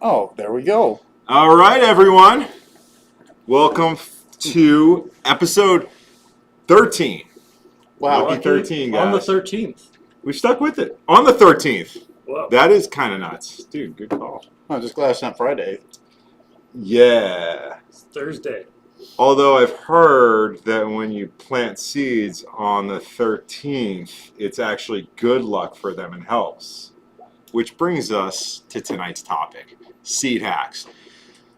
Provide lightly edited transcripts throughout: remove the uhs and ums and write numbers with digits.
Oh, there we go. All right, everyone. Welcome to episode 13. Wow. Lucky 13, guys. On the 13th. We've stuck with it. On the 13th. Whoa. That is kind of nuts. Dude, good call. I'm just glad it's not Friday. Yeah. It's Thursday. Although I've heard that when you plant seeds on the 13th, it's actually good luck for them and helps. Which brings us to tonight's topic, seed hacks.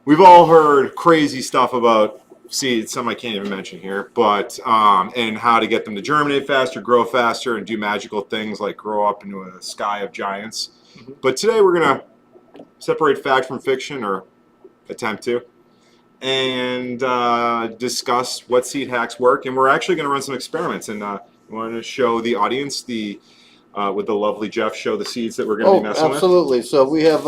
We've all heard crazy stuff about seeds, some I can't even mention here, but and how to get them to germinate faster, grow faster, and do magical things like grow up into a sky of giants. Mm-hmm. But today we're going to separate fact from fiction, or attempt to, and discuss what seed hacks work. And we're actually going to run some experiments, and we want to show the audience with the lovely Jeff, show the seeds that we're going to be messing absolutely. So we have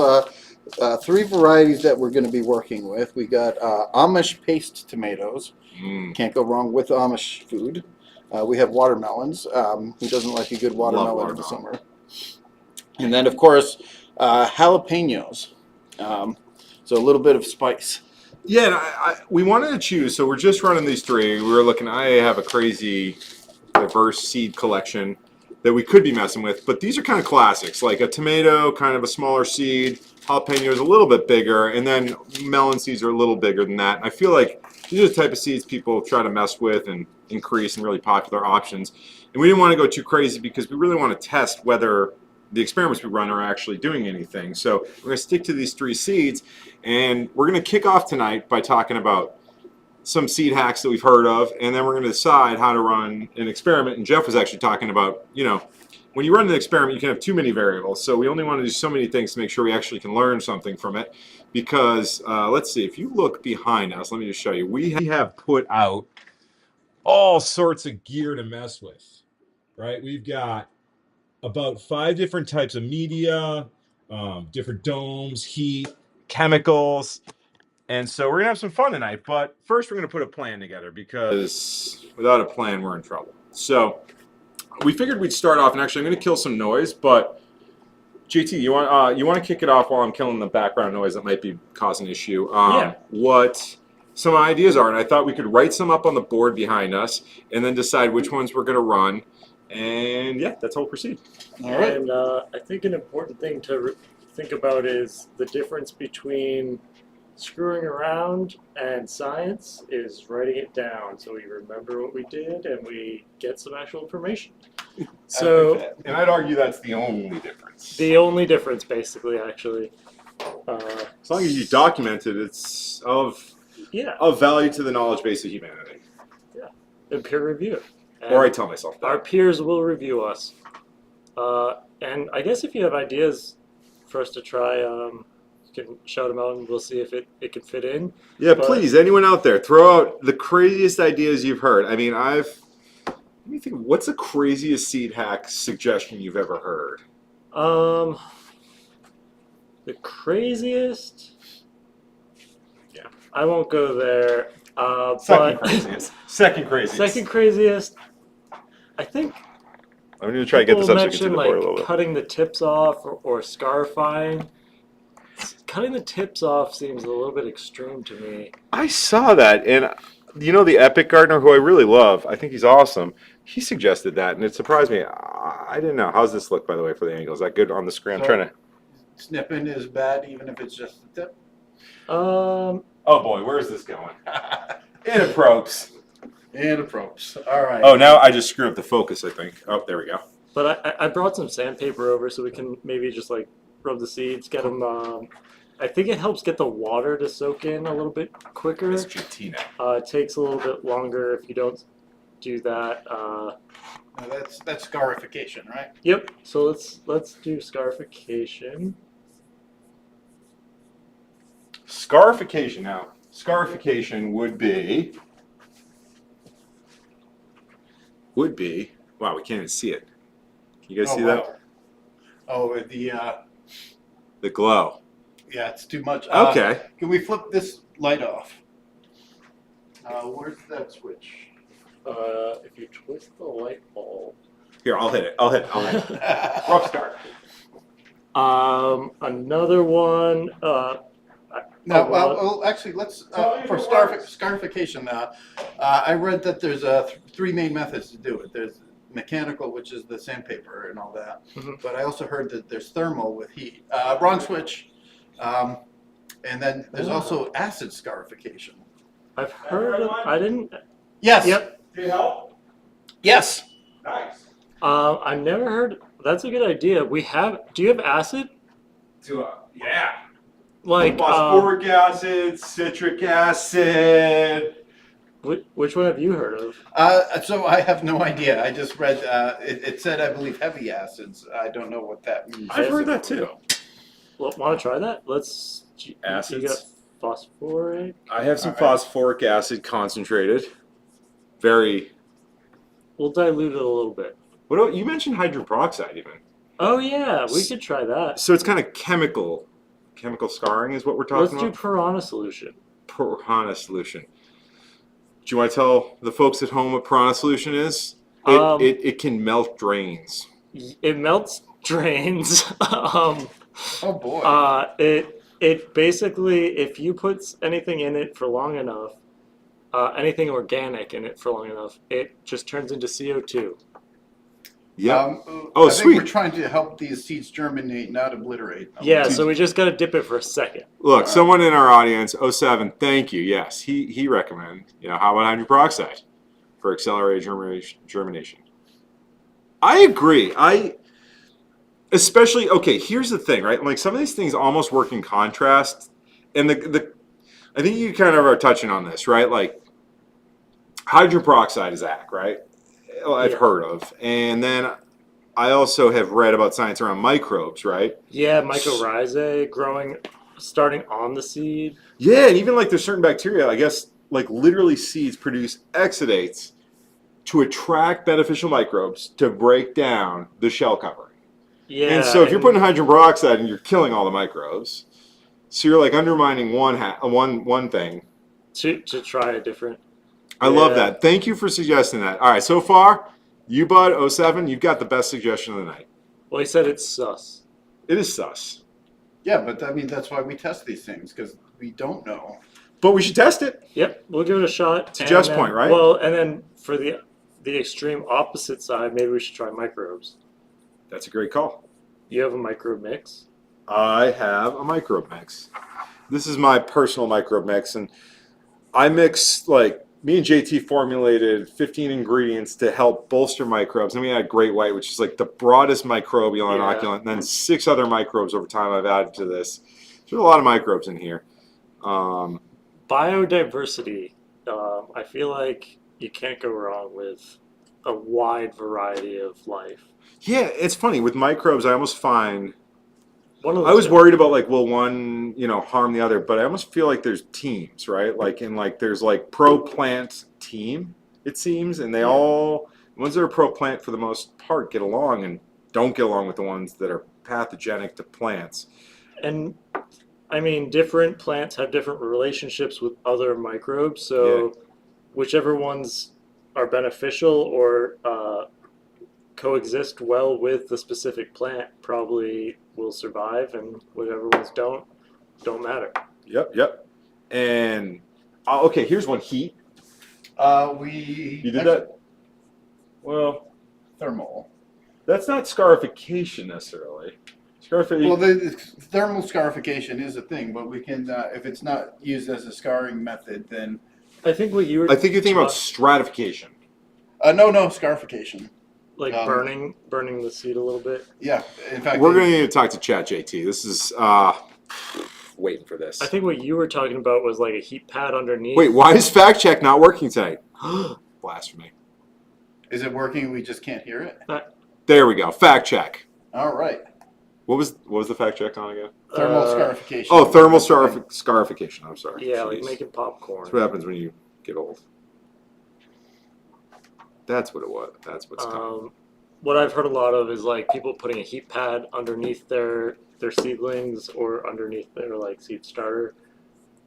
three varieties that we're going to be working with. We got Amish paste tomatoes. Can't go wrong with Amish food. We have watermelons. Who doesn't like a good watermelon in the summer? And then, of course, jalapenos. So a little bit of spice. Yeah, and we wanted to choose, so we're just running these three. We were looking, I have a crazy diverse seed collection that we could be messing with, but these are kind of classics, like a tomato, kind of a smaller seed, jalapeno is a little bit bigger, and then melon seeds are a little bigger than that. And I feel like these are the type of seeds people try to mess with and increase in really popular options. And we didn't want to go too crazy because we really want to test whether the experiments we run are actually doing anything. So we're going to stick to these three seeds, and we're going to kick off tonight by talking about some seed hacks that we've heard of, and then we're going to decide how to run an experiment. And Jeff was actually talking about, when you run an experiment, you can have too many variables. So we only want to do so many things to make sure we actually can learn something from it. Because, let's see, if you look behind us, let me just show you. We have put out all sorts of gear to mess with, right? We've got about 5 different types of media, different domes, heat, chemicals. And so we're going to have some fun tonight. But first we're going to put a plan together, because without a plan, we're in trouble. So we figured we'd start off, and actually I'm going to kill some noise, but JT, you want to kick it off while I'm killing the background noise that might be causing an issue? Yeah. What some ideas are, and I thought we could write some up on the board behind us and then decide which ones we're going to run. And yeah, that's how we'll proceed. All right. And I think an important thing to think about is the difference between screwing around and science is writing it down so we remember what we did and we get some actual information. So, and I'd argue that's the only difference. the only difference, basically, actually. As long as you document it, it's of value to the knowledge base of humanity. Yeah, and peer review it. And Or I tell myself that. our peers will review us. And I guess if you have ideas for us to try, you can shout them out and we'll see if it can fit in. Yeah, But- please, anyone out there, throw out the craziest ideas you've heard. I mean, let me think, what's the craziest seed hack suggestion you've ever heard? The craziest? Yeah, I won't go there. Second But craziest. Second craziest. second craziest, I think I'm going to try to get this people up so you can see mention the board a little like bit. cutting the tips off or scarifying. Cutting the tips off seems a little bit extreme to me. I saw that, and the epic gardener who I really love, I think he's awesome, he suggested that, and it surprised me. I didn't know. How's this look, by the way, for the angle? Is that good on the screen? I'm trying to... Snipping is bad, even if it's just the tip. Oh boy, where's this going? It approaches. And approach. All right. Oh, now I just screwed up the focus, I think. Oh, there we go. But I brought some sandpaper over so we can maybe just like rub the seeds, get them. I think it helps get the water to soak in a little bit quicker. It's GT now. It takes a little bit longer if you don't do that. Now that's scarification, right? Yep. So let's do scarification. Scarification now. Scarification would be... Wow, we can't even see it. Can you guys see that? Oh, The glow. yeah, it's too much. Okay. Can we flip this light off? Where's that switch? If you twist the light bulb. Here, I'll hit it. Rough start. Another one. Now, lot- well, actually, let's Tell me for the words. scarification. I read that there's three main methods to do it. There's mechanical, which is the sandpaper and all that, Mhm. but I also heard that there's thermal with heat. Wrong switch. And then there's also acid scarification. I've heard of. I didn't. Yes. Yep. Did it help? Yes. Nice. I never heard. That's a good idea. We have. Do you have acid? Yeah. Like Phosphoric acid, citric acid. which one have you heard of? So I have no idea. I just read it said, I believe, heavy acids. I don't know what that means. I've heard that too. Well, want to try that? Let's. You got Acids. phosphoric. I have some All right. phosphoric acid concentrated. Very. We'll dilute it a little bit. What else? You mentioned hydrogen peroxide even. Oh yeah, we could try that. So it's kind of chemical scarring is what we're Let's talking do about. piranha solution. Piranha solution. Do you want to tell the folks at home what piranha solution is? It can melt drains. It melts drains. Oh boy. It basically, if you put anything in it for long enough, anything organic in it for long enough, it just turns into CO2. Yeah. I think sweet. we're trying to help these seeds germinate, not obliterate them. Yeah, so we just gotta dip it for a second. Look, someone in our audience, 07, thank you. Yes, he recommended. How about hydrogen peroxide for accelerated germination? I agree. Especially, okay, here's the thing, right? Like some of these things almost work in contrast. And I think you kind of are touching on this, right? Like hydrogen peroxide is ACK, right? I've Yeah. heard of. And then I also have read about science around microbes, right? Yeah, mycorrhizae growing, starting on the seed. Yeah, and even like there's certain bacteria, I guess, like literally seeds produce exudates to attract beneficial microbes to break down the shell covering. Yeah. And so if you're putting hydrogen peroxide and you're killing all the microbes, so you're like undermining one thing. to try a different. I love that. Thank you for suggesting that. All right, so far, you bud 07, you've got the best suggestion of the night. Well, he said it's sus. It is sus. Yeah, but I mean that's why we test these things because we don't know. But we should test it. Yep, we'll give it a shot. To Jeff's point, right? Well, and then for the extreme opposite side, maybe we should try microbes. That's a great call. You have a microbe mix. I have a microbe mix. This is my personal microbe mix, and I mix, like, me and JT formulated 15 ingredients to help bolster microbes. And we had Great White, which is like the broadest microbial inoculant, and then 6 other microbes over time I've added to this. There's a lot of microbes in here. Biodiversity. I feel like you can't go wrong with a wide variety of life. Yeah, it's funny. With microbes, I almost find... One of I was worried about, like, will one, harm the other, but I almost feel like there's teams, right? Like, there's, like, pro-plant team, it seems, and they all, the ones that are pro-plant for the most part get along and don't get along with the ones that are pathogenic to plants. And, I mean, different plants have different relationships with other microbes, so whichever ones are beneficial or coexist well with the specific plant probably will survive, and whatever ones don't matter. Yep. And, okay, here's one, heat. You did that? Well, Thermal. that's not scarification necessarily. Scarification. Well, the thermal scarification is a thing, but we can if it's not used as a scarring method, then I think what you were I think you're thinking about stratification. no scarification. like burning the seed a little bit. Yeah, in fact, We're going to need to talk to ChatJT. This is waiting for this. I think what you were talking about was like a heat pad underneath. Wait, why is fact check not working tonight? Blasphemy. Is it working? We just can't hear it. There we go. Fact check. All right. What was the fact check on again? Thermal scarification. Oh, thermal scarification. I'm sorry. Yeah, like Jeez. making popcorn. That's what happens when you get old. That's what it was. That's what's coming. What I've heard a lot of is like people putting a heat pad underneath their seedlings or underneath their like seed starter.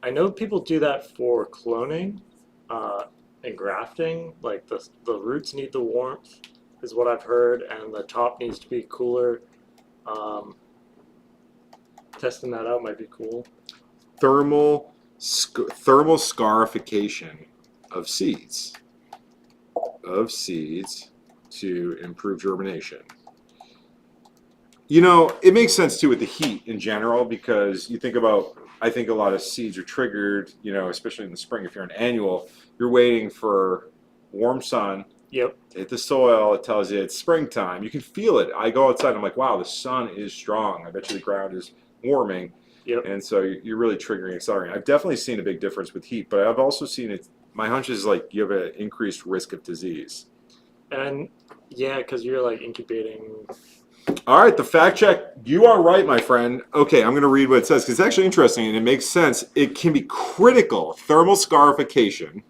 I know people do that for cloning and grafting. Like the roots need the warmth is what I've heard, and the top needs to be cooler. testing that out might be cool. Thermal scarification of seeds to improve germination. You know, it makes sense too with the heat in general, because you think about, I think a lot of seeds are triggered, you know, especially in the spring. If you're an annual, you're waiting for warm sun Yep. to hit the soil. It tells you it's springtime. You can feel it. I go outside, I'm like, wow, the sun is strong. I bet you the ground is warming. Yep. And so you're really triggering accelerating. I've definitely seen a big difference with heat, but I've also seen it. My hunch is like you have an increased risk of disease. And yeah, because you're like incubating. All right, the fact check. You are right, my friend. Okay, I'm going to read what it says because it's actually interesting and it makes sense. It can be critical. Thermal scarification.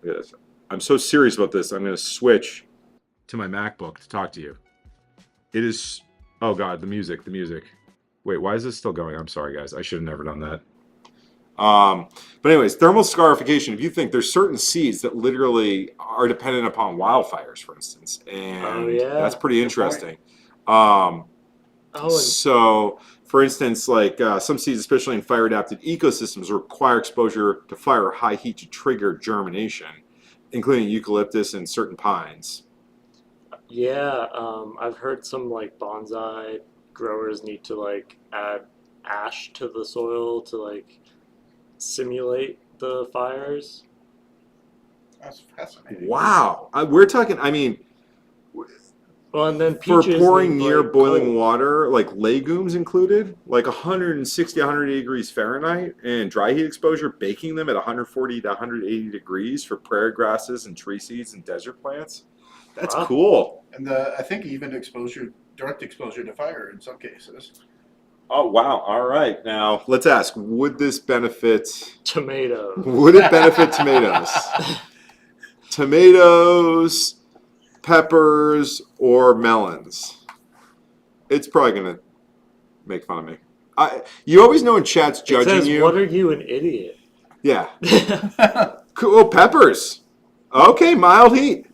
Yes. I'm so serious about this. I'm going to switch to my MacBook to talk to you. It is. Oh, God, the music. Wait, why is this still going? I'm sorry, guys. I should have never done that. But anyways, thermal scarification, if you think there's certain seeds that literally are dependent upon wildfires, for instance, and that's pretty interesting. So, for instance, like some seeds, especially in fire-adapted ecosystems, require exposure to fire or high heat to trigger germination, including eucalyptus and certain pines. Yeah, I've heard some like bonsai growers need to like add ash to the soil to like simulate the fires. That's fascinating. Wow. We're talking, I mean, Well, and then for peaches pouring need, near like, boiling cold. water, like legumes included, like 160, 180 degrees Fahrenheit, and dry heat exposure, baking them at 140 to 180 degrees for prairie grasses and tree seeds and desert plants. That's Wow. cool. And I think even direct exposure to fire in some cases. Oh, wow. All right. Now, let's ask, would this benefit... Tomatoes. Would it benefit tomatoes? Tomatoes, peppers, or melons? It's probably going to make fun of me. You always know when chat's It judging says, you. "What are you, an idiot?" Yeah. Cool. Peppers. Okay, mild heat.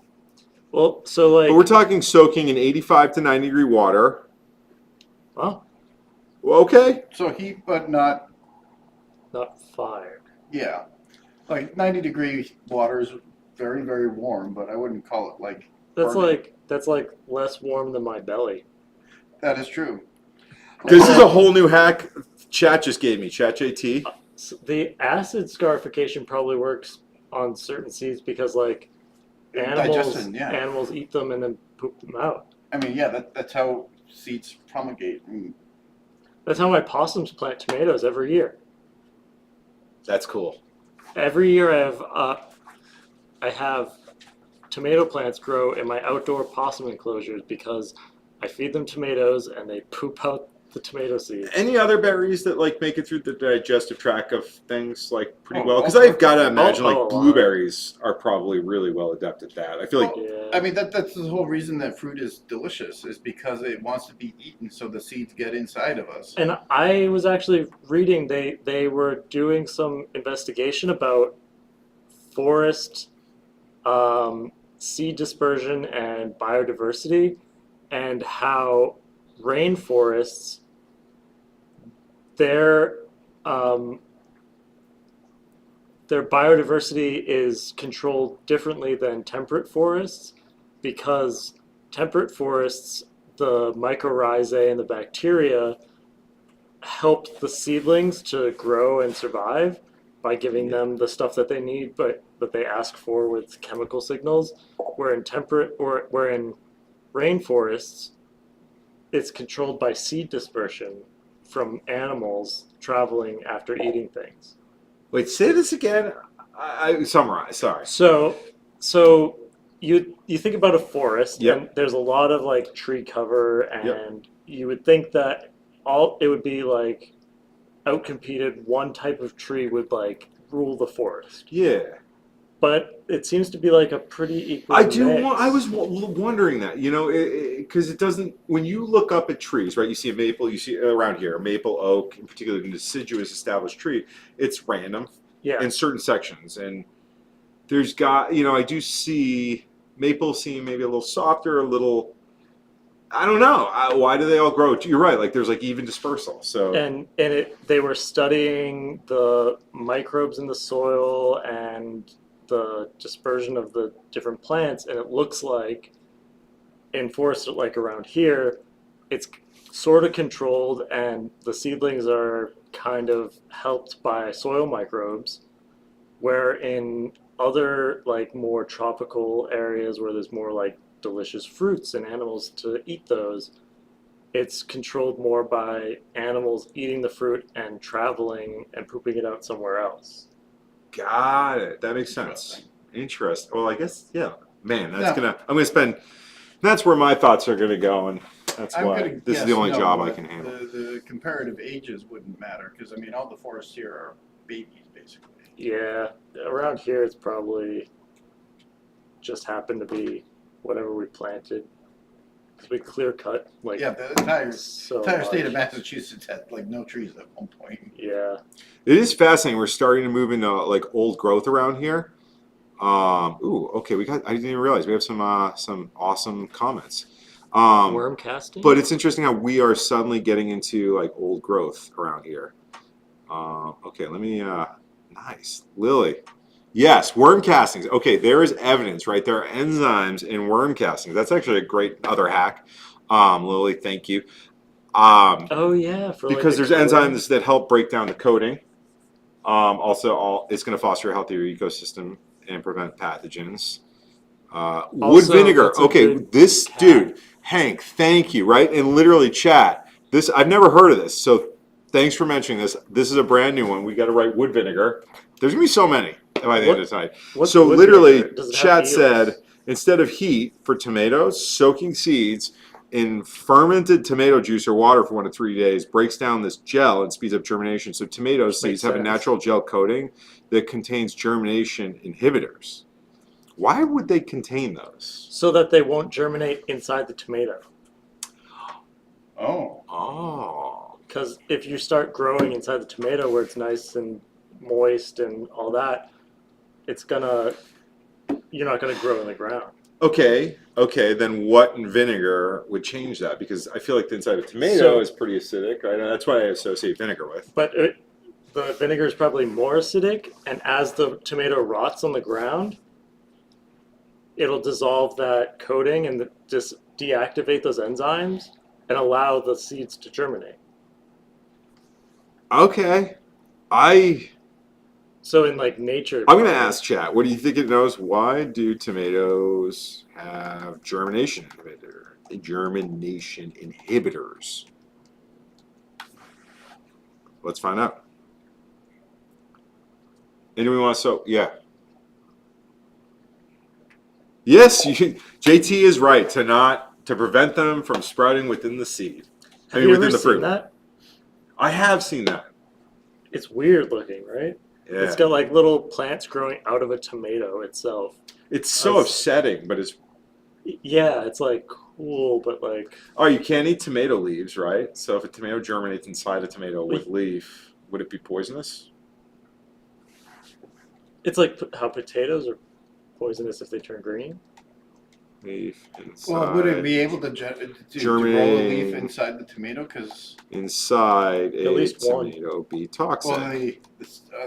Well, so like, But we're talking soaking in 85 to 90 degree water. well, Okay. So heat, but not, not fire. yeah. Like 90-degree water is very, very warm, but I wouldn't call it like burning. That's like less warm than my belly. That is true. This is a whole new hack chat just gave me. Chat JT. So the acid scarification probably works on certain seeds because like Digestion, yeah. animals eat them and then poop them out. I mean, yeah, that's how seeds promulgate. That's how my possums plant tomatoes every year. That's cool. Every year I have tomato plants grow in my outdoor possum enclosures because I feed them tomatoes and they poop out the tomato seeds. Any other berries that like make it through the digestive tract of things like pretty Oh, well? Because also- I've got to imagine like a lot. blueberries are probably really well adept at that. I feel like Yeah. I mean, that's the whole reason that fruit is delicious, is because it wants to be eaten so the seeds get inside of us. And I was actually reading they were doing some investigation about forest seed dispersion and biodiversity, and how rainforests their biodiversity is controlled differently than temperate forests, because temperate forests, the mycorrhizae and the bacteria helped the seedlings to grow and survive by giving them the stuff that they need, but that they ask for with chemical signals. Where in rainforests, it's controlled by seed dispersion from animals traveling after eating things. wait, say this again. I summarize. Sorry. So you think about a forest, Yep. and there's a lot of like tree cover, and you would think that it would be like outcompeted, one type of tree would like rule the forest. Yeah. But it seems to be like a pretty equal I do. mix. I was wondering that, you know, because it doesn't. When you look up at trees, right? You see a maple. You see around here a maple, oak, in particular, a deciduous established tree. It's random in certain sections, and there's I do see maple seem maybe a little softer, a little. I don't know. Why do they all grow? You're right. Like there's like even dispersal. So They were studying the microbes in the soil and the dispersion of the different plants, and it looks like in forests like around here, it's sort of controlled, and the seedlings are kind of helped by soil microbes, where in other like more tropical areas where there's more like delicious fruits and animals to eat those, it's controlled more by animals eating the fruit and traveling and pooping it out somewhere else. got it. That makes sense. Interesting. Well, I guess yeah. Man, Yeah. I'm gonna spend. That's where my thoughts are gonna go, and that's I'm why gonna this is the guess only no, job I but can handle. The comparative ages wouldn't matter, because I mean, all the forests here are babies, basically. Yeah, around here it's probably just happened to be whatever we planted. 'Cause we clear cut like Yeah, the entire so state of much. Massachusetts had like no trees at one point. Yeah. It is fascinating. We're starting to move into like old growth around here. Ooh, okay. I didn't even realize we have some awesome comments. Worm casting? But it's interesting how we are suddenly getting into like old growth around here. Okay, let me. Nice, Lily. Yes, worm castings. Okay, there is evidence, right? There are enzymes in worm castings. That's actually a great other hack. Lily, thank you. Oh yeah, for Because like there's the coating. enzymes that help break down the coating. Also, it's going to foster a healthier ecosystem and prevent pathogens. Wood Also, vinegar. that's a Okay, good this hack. dude, Hank, thank you. Right, and literally, chat. This I've never heard of this, so thanks for mentioning this. This is a brand new one. We got to write wood vinegar. There's gonna be so many by the end of the night. What's So wood literally, vinegar? Does it have chat eels? said instead of heat for tomatoes, soaking seeds in fermented tomato juice or water for 1 to 3 days breaks down this gel and speeds up germination. So tomato Which seeds makes have a sense. natural gel coating that contains germination inhibitors. Why would they contain those? So that they won't germinate inside the tomato. Oh. Oh. Because if you start growing inside the tomato where it's nice and moist and all that, you're not gonna grow in the ground. Okay, then what in vinegar would change that? Because I feel like the inside of tomato So- is pretty acidic, right? And that's what I associate vinegar with. But the vinegar is probably more acidic, and as the tomato rots on the ground, it'll dissolve that coating and just deactivate those enzymes and allow the seeds to germinate. Okay. So in like nature, I'm going to ask chat, what do you think it knows? Why do tomatoes have germination inhibitors? Let's find out. Anyone want to yeah. Yes, JT is right to prevent them from sprouting within the seed. have you ever within the seen fruit. that? I have seen that. It's weird looking, right? Yeah. It's got like little plants growing out of a tomato itself. It's so upsetting, but it's Yeah, it's like cool, but like oh, you can't eat tomato leaves, right? So if a tomato germinates inside a tomato with leaf, would it be poisonous? it's like how potatoes are poisonous if they turn green. Leaf inside. Well, would it be able to grow a Germinate. leaf inside the tomato? Because inside a At least one. tomato be toxic?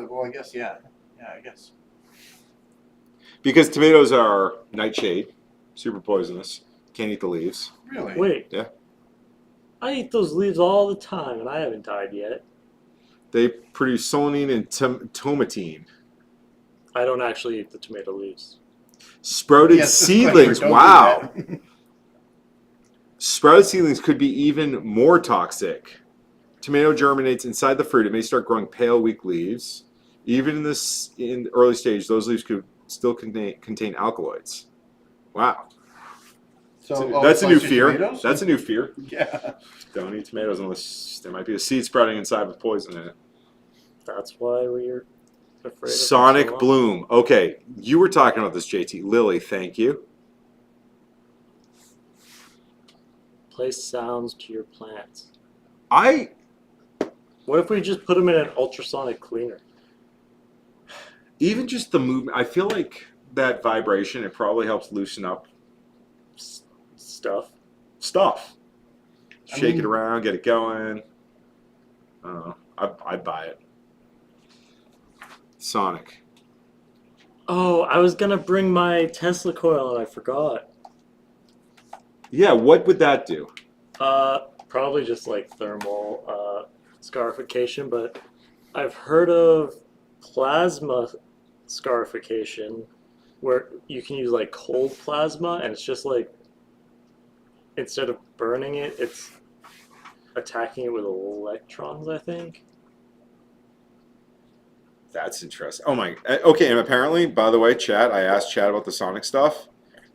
well, I guess yeah, I guess. Because tomatoes are nightshade, super poisonous. Can't eat the leaves. Really? Wait. Yeah. I eat those leaves all the time, and I haven't died yet. They produce solanine and tomatine. I don't actually eat the tomato leaves. Sprouted Yes, disclaimer, seedlings. don't do Wow. that. Sprouted seedlings could be even more toxic. Tomato germinates inside the fruit. It may start growing pale, weak leaves. Even in the early stage, those leaves could still contain alkaloids. Wow. So That's a new plus your fear. tomatoes? That's a new fear. Yeah. Don't eat tomatoes unless there might be a seed sprouting inside with poison in it. That's why we're afraid of Sonic them so long. Bloom. Okay, you were talking about this, JT. Lily, thank you. Play sounds to your plants. What if we just put them in an ultrasonic cleaner? Even just the movement, I feel like that vibration, it probably helps loosen up Stuff. stuff. shake mean- it around, get it going. I don't know. I'd buy it. Sonic. Oh, I was gonna bring my Tesla coil and I forgot. Yeah, what would that do? Probably just like thermal scarification, but I've heard of plasma scarification where you can use like cold plasma and it's just like instead of burning it, it's attacking it with electrons, I think. That's interesting. Oh my. Okay, and apparently, by the way, chat, I asked chat about the Sonic stuff.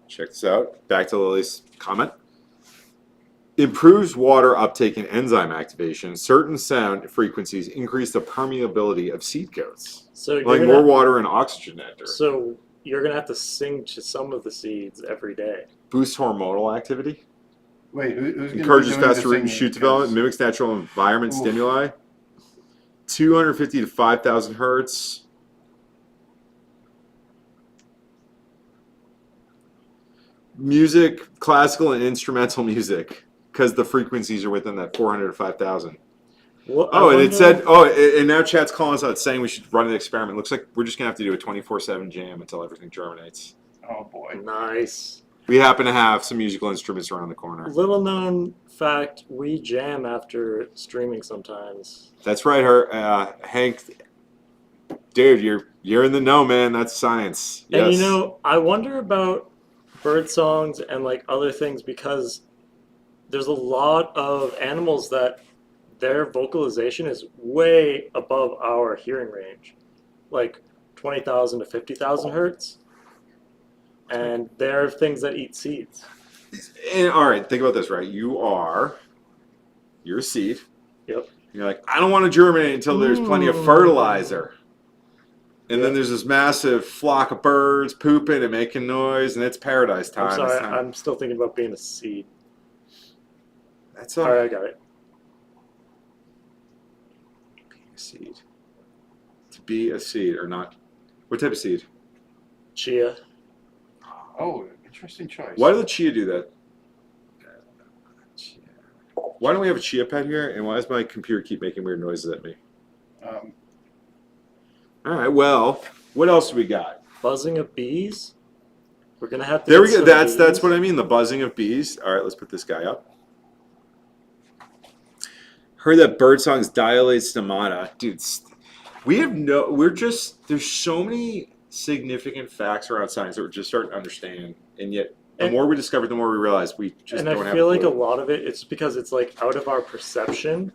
Check this out. Back to Lily's comment. Improves water uptake and enzyme activation. Certain sound frequencies increase the permeability of seed coats. So you're Like gonna, more water and oxygen enter. So you're gonna have to sing to some of the seeds every day. Boosts hormonal activity. Wait, who's going to Encourages faster root and shoot development. Mimics natural environment Oof. stimuli. 250 to 5,000 hertz. Music, classical and instrumental music, because the frequencies are within that 400 to 5,000. Well, Oh, and it said, and now chat's calling us out saying we should run an experiment. Looks like we're just going to have to do a 24/7 jam until everything germinates. Oh boy. Nice. We happen to have some musical instruments around the corner. Little known fact: we jam after streaming sometimes. That's right, Hank. Dude, you're in the know, man. That's science. Yes. And you know, I wonder about bird songs and like other things because there's a lot of animals that their vocalization is way above our hearing range, like 20,000 to 50,000 hertz. And there are things that eat seeds. And, all right, think about this, right? You're a seed. Yep. You're like, I don't want to germinate until there's plenty of fertilizer. And then there's this massive flock of birds pooping and making noise, and it's paradise time. I'm sorry, It's time. I'm still thinking about being a seed. That's All right, I got it. Being a seed. To be a seed or not. What type of seed? Chia. Oh, interesting choice. Why do the chia do that? Why don't we have a chia pet here? And why does my computer keep making weird noises at me? All right, well, what else do we got? Buzzing of bees. We're gonna have to. There get we go. some That's bees. what I mean. The buzzing of bees. All right, let's put this guy up. Heard that birdsong's dilate stomata, dude. There's so many significant facts around science that we're just starting to understand, and yet the more we discover, the more we realize we just And don't have. I feel like a clue. lot of it, it's because it's like out of our perception.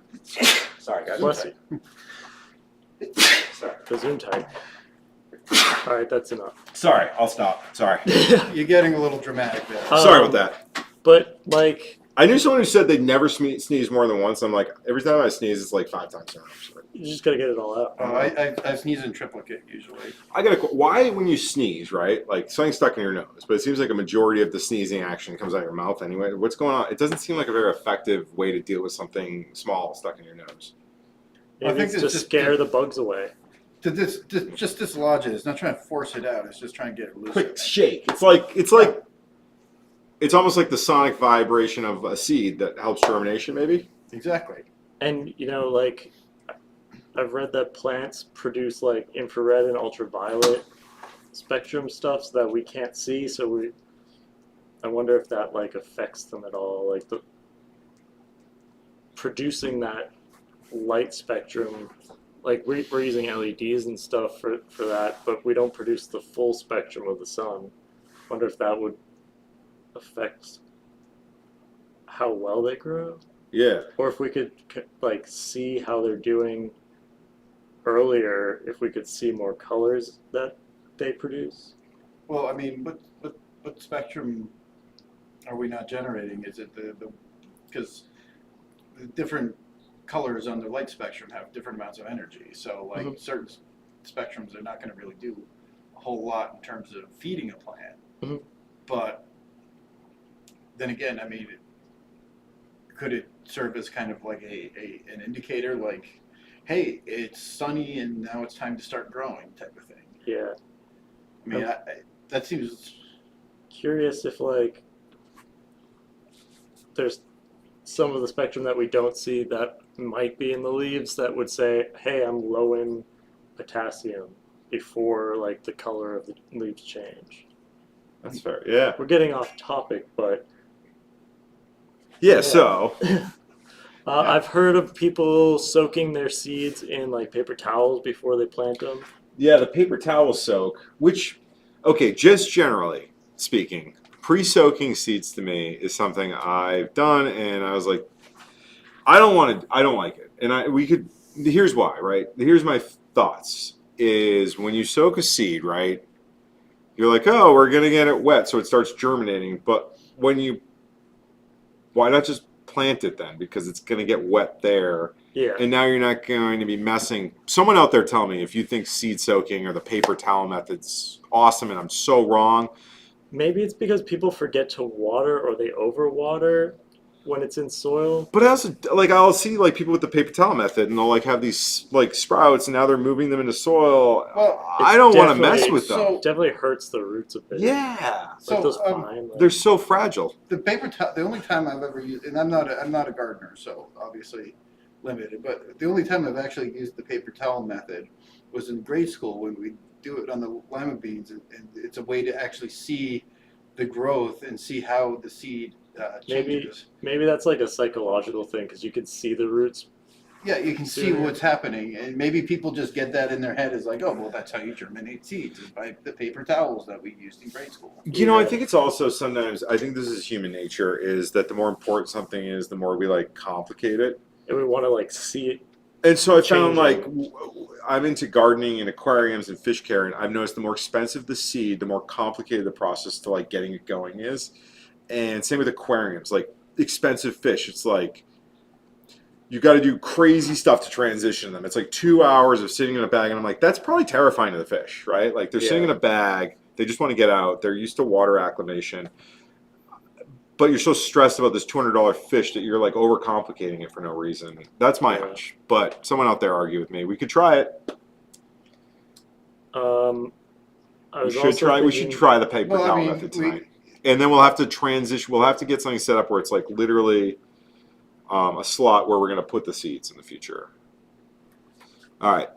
Sorry, guys. Bless you. Sorry. Gesundheit. All right, that's enough. Sorry, I'll stop. Sorry. You're getting a little dramatic there. Sorry about that. But like, I knew someone who said they'd never sneeze more than once. I'm like, every time I sneeze, it's like 5 times now. you just gotta get it all out. I sneeze in triplicate usually. I got why when you sneeze, right? Like something's stuck in your nose, but it seems like a majority of the sneezing action comes out of your mouth anyway. What's going on? It doesn't seem like a very effective way to deal with something small stuck in your nose. Maybe I think it's it's to just scare the bugs away. Just dislodge it. It's not trying to force it out. It's just trying to get it loose. Quick shake. It's almost like the sonic vibration of a seed that helps germination, maybe. Exactly. And you know, like, I've read that plants produce like infrared and ultraviolet spectrum stuff so that we can't see. So I wonder if that like affects them at all. Like the producing that light spectrum. Like we're using LEDs and stuff for that, but we don't produce the full spectrum of the sun. Wonder if that would affect how well they grow, Yeah. or if we could like see how they're doing earlier. If we could see more colors that they produce. Well, I mean, what spectrum are we not generating? Is it because the different colors on the light spectrum have different amounts of energy. So like certain spectrums are not going to really do a whole lot in terms of feeding a plant. But then again, I mean, could it serve as kind of like an indicator, like, hey, it's sunny and now it's time to start growing, type of thing? Yeah. I mean, that seems Curious if like there's some of the spectrum that we don't see that might be in the leaves that would say, hey, I'm low in potassium before like the color of the leaves change. That's fair. Yeah. We're getting off topic, but Yeah. So. I've heard of people soaking their seeds in like paper towels before they plant them. Yeah, the paper towel soak, which, okay, just generally speaking, pre-soaking seeds to me is something I've done, and I was like, I don't like it, and here's why, right? Here's my thoughts: is when you soak a seed, right? You're like, oh, we're gonna get it wet, so it starts germinating, but why not just plant it then? Because it's gonna get wet there. Yeah. And now you're not going to be messing. Someone out there tell me if you think seed soaking or the paper towel method's awesome and I'm so wrong. Maybe it's because people forget to water or they overwater when it's in soil. But I also, like, I'll see like people with the paper towel method and they'll like have these like sprouts and now they're moving them into soil. Well, I don't want to mess definitely- with them. So- It definitely hurts the roots a bit. Yeah. Like So, those fine. Like, They're so fragile. the paper towel, the only time I've ever used, and I'm not a gardener, so obviously limited, but the only time I've actually used the paper towel method was in grade school when we do it on the lima beans, and it's a way to actually see the growth and see how the seed changes. maybe that's like a psychological thing because you can see the roots. Yeah, you can see what's happening, and maybe people just get that in their head as like, oh, well, that's how you germinate seeds, is by the paper towels that we used in grade school. You know, I think it's also sometimes, I think this is human nature, is that the more important something is, the more we like complicate it. And we want to like see it. And so I found Changing. like I'm into gardening and aquariums and fish care, and I've noticed the more expensive the seed, the more complicated the process to like getting it going is. And same with aquariums, like expensive fish. It's like you got to do crazy stuff to transition them. It's like 2 hours of sitting in a bag, and I'm like, that's probably terrifying to the fish, right? Like they're sitting in a bag, they just want to get out, they're used to water acclimation. But you're so stressed about this $200 fish that you're like overcomplicating it for no reason. That's my hunch. But someone out there argue with me. We could try it. I We should try the paper towel method tonight. And then we'll have to transition. We'll have to get something set up where it's like literally a slot where we're going to put the seeds in the future. All right.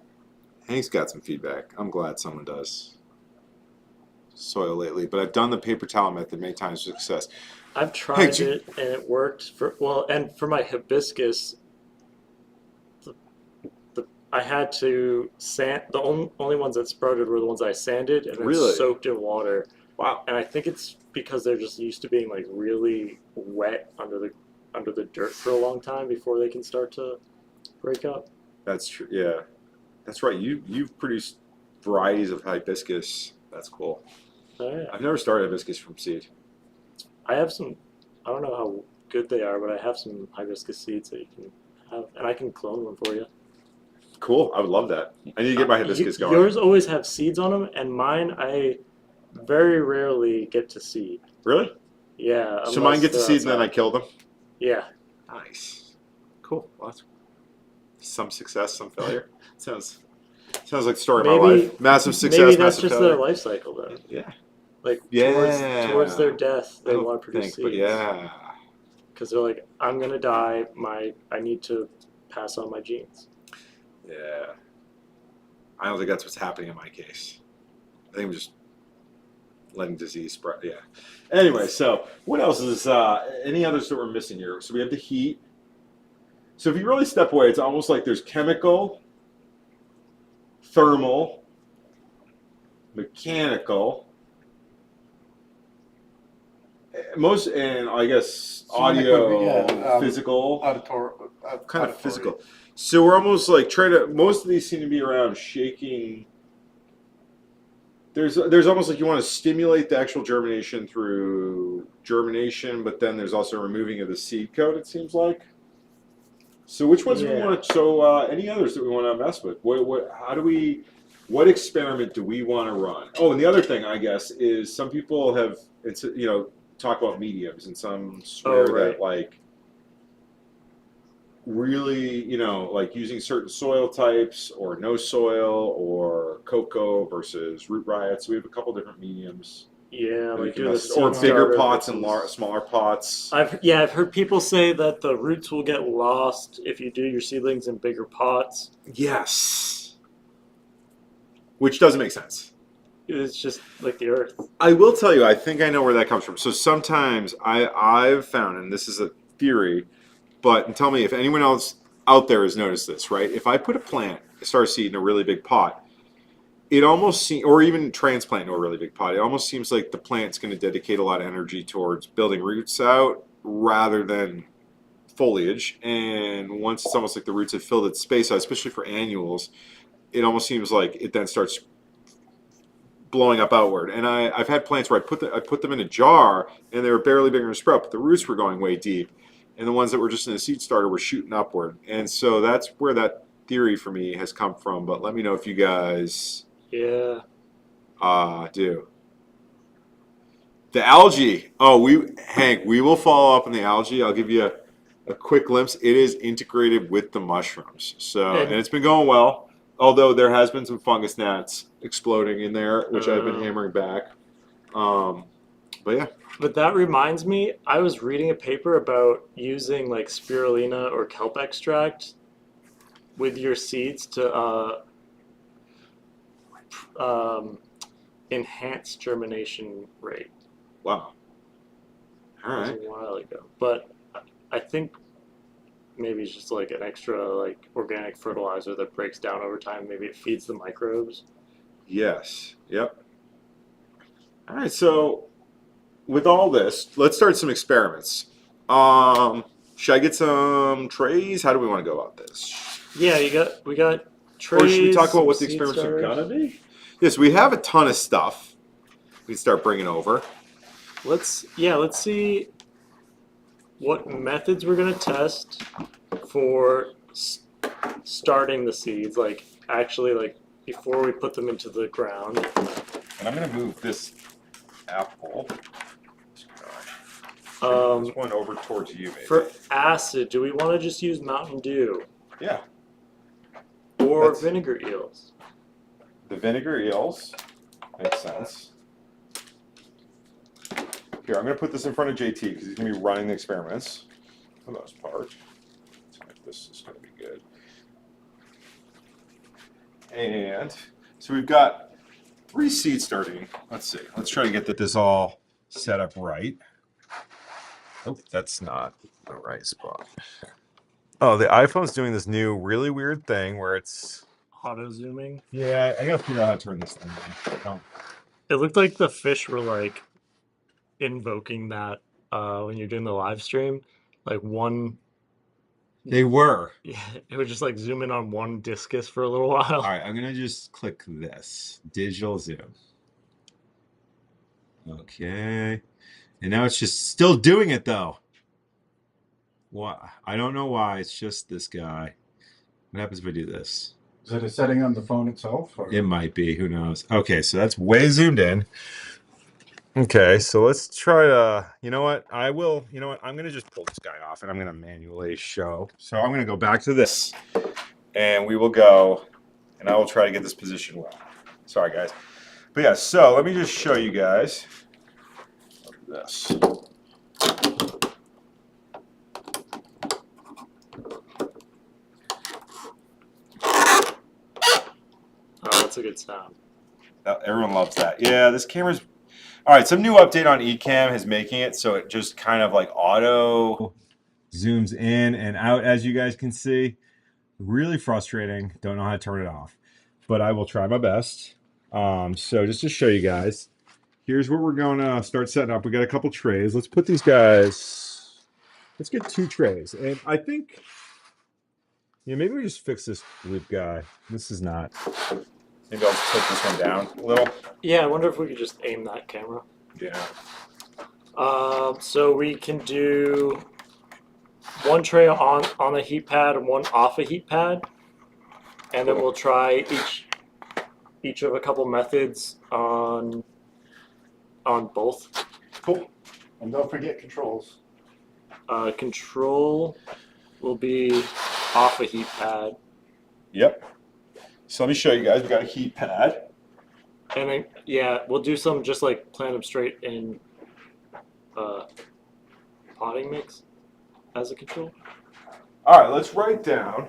Hank's got some feedback. I'm glad someone does. Soil lately, but I've done the paper towel method many times with success. I've tried it and it worked and for my hibiscus, I had to sand. The only ones that sprouted were the ones I sanded and then soaked in water. Wow. And I think it's because they're just used to being like really wet under the dirt for a long time before they can start to break up. That's true. Yeah, that's right. You've produced varieties of hibiscus. That's cool. Oh, yeah. I've never started hibiscus from seed. I have some. I don't know how good they are, but I have some hibiscus seeds that you can have, and I can clone one for you. Cool. I would love that. I need to get my hibiscus going. Yours always have seeds on them, and mine I very rarely get to seed. Really? Yeah. So mine get to seed and then I kill them? Yeah. Nice. Cool. Well, that's some success, some failure. Sounds like the story of my life. Massive success, maybe that's massive just failure. their life cycle, though. Yeah. Like Yeah. towards their death, they I don't want to produce think, seeds. but yeah. Because they're like, I'm gonna die. I need to pass on my genes. Yeah. I don't think that's what's happening in my case. I think I'm just letting disease spread. Yeah. Anyway, so what else is any others that we're missing here? So we have the heat. So if you really step away, it's almost like there's chemical, thermal, mechanical, and I guess audio, physical, kind of physical. So we're almost like most of these seem to be around shaking. There's almost like you want to stimulate the actual germination through germination, but then there's also removing of the seed coat, it seems like. So which ones do we want to, any others that we want to mess with? What experiment do we want to run? Oh, and the other thing, I guess, is some people talk about mediums, and some swear that like really, like using certain soil types or no soil or cocoa versus root riots. We have a couple different mediums. Yeah, that we like can do the mess- seed or bigger starter pots and versus- smaller pots. I've heard people say that the roots will get lost if you do your seedlings in bigger pots. Yes. Which doesn't make sense. It's just like the earth. I will tell you, I think I know where that comes from. So sometimes I've found, and this is a theory, but tell me if anyone else out there has noticed this, right? If I put a plant, a star seed in a really big pot, it almost seems, or even transplant into a really big pot, it almost seems like the plant's going to dedicate a lot of energy towards building roots out rather than foliage. And once it's almost like the roots have filled its space out, especially for annuals, it almost seems like it then starts blowing up outward. And I've had plants where I put them in a jar and they were barely bigger than a sprout, but the roots were going way deep. And the ones that were just in a seed starter were shooting upward. And so that's where that theory for me has come from. But let me know if you guys Yeah. do. The algae. Oh, Hank, we will follow up on the algae. I'll give you a quick glimpse. It is integrated with the mushrooms. So, and it's been going well. Although there has been some fungus gnats exploding in there, which I've been hammering back. But yeah. But that reminds me, I was reading a paper about using like spirulina or kelp extract with your seeds to enhance germination rate. Wow. All That was right. a while ago, but I think maybe it's just like an extra like organic fertilizer that breaks down over time. Maybe it feeds the microbes. Yes. Yep. All right. So with all this, let's start some experiments. Should I get some trays? How do we want to go about this? Yeah, we got trays. Or should we talk about what the seed experiments are starters. gonna be? Yes, we have a ton of stuff. We can start bringing over. Let's see what methods we're gonna test for starting the seeds. Like actually, like before we put them into the ground. And I'm gonna move this apple. This one over towards you, maybe. For acid, do we want to just use Mountain Dew Yeah. or That's- vinegar eels? The vinegar eels makes sense. Here, I'm going to put this in front of JT because he's going to be running the experiments for the most part. So this is going to be good. And so we've got 3 seeds starting. Let's see. Let's try to get this all set up right. Oh, that's not the right spot. Oh, the iPhone's doing this new really weird thing where it's... Auto zooming. Yeah, I got to figure out how to turn this thing on. It looked like the fish were like invoking that when you're doing the live stream. Like one, They were. yeah, it would just like zoom in on one discus for a little while. All right, I'm going to just click this. Digital zoom. Okay. And now it's just still doing it, though. Why? I don't know why. It's just this guy. What happens if I do this? Is it a setting on the phone itself? Or? It might be. Who knows? Okay, so that's way zoomed in. Okay, so let's try to... You know what? I'm going to just pull this guy off, and I'm going to manually show. So I'm going to go back to this, and we will go, and I will try to get this position well. Sorry, guys. But yeah, so let me just show you guys this. Oh, that's a good sound. Everyone loves that. Yeah, this camera's... All right, some new update on Ecamm is making it so it just kind of like auto zooms in and out, as you guys can see. Really frustrating. Don't know how to turn it off, but I will try my best. So just to show you guys, here's where we're going to start setting up. We got a couple trays. Let's put these guys... Let's get 2 trays. And I think... Yeah, maybe we just fix this loop guy. This is not... Maybe I'll just tilt this one down a little. Yeah, I wonder if we could just aim that camera. Yeah. So we can do 1 tray on a heat pad and 1 off a heat pad, and then we'll try each of a couple methods on both. Cool. And don't forget controls. Control will be off a heat pad. Yep. So let me show you guys. We got a heat pad. And then, yeah, we'll do some just like plant them straight in potting mix as a control. All right, let's write down.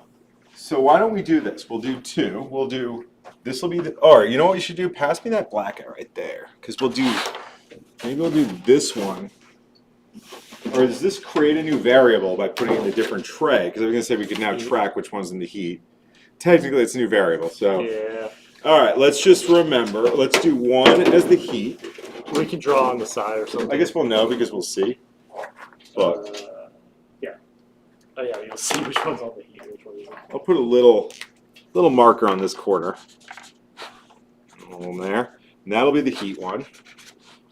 So why don't we do this? We'll do two. We'll do, this will be the, all right, you know what you should do? Pass me that black eye right there. Because we'll do, maybe we'll do this one. Or does this create a new variable by putting it in a different tray? Because I was going to say we could now track which one's in the heat. Technically, it's a new variable, so. Yeah. All right, let's just remember. Let's do one as the heat. We can draw on the side or something. I guess we'll know because we'll see. But yeah. Oh yeah, you'll see which one's on the heat, which one isn't. I'll put a little marker on this corner. On there. And that'll be the heat one.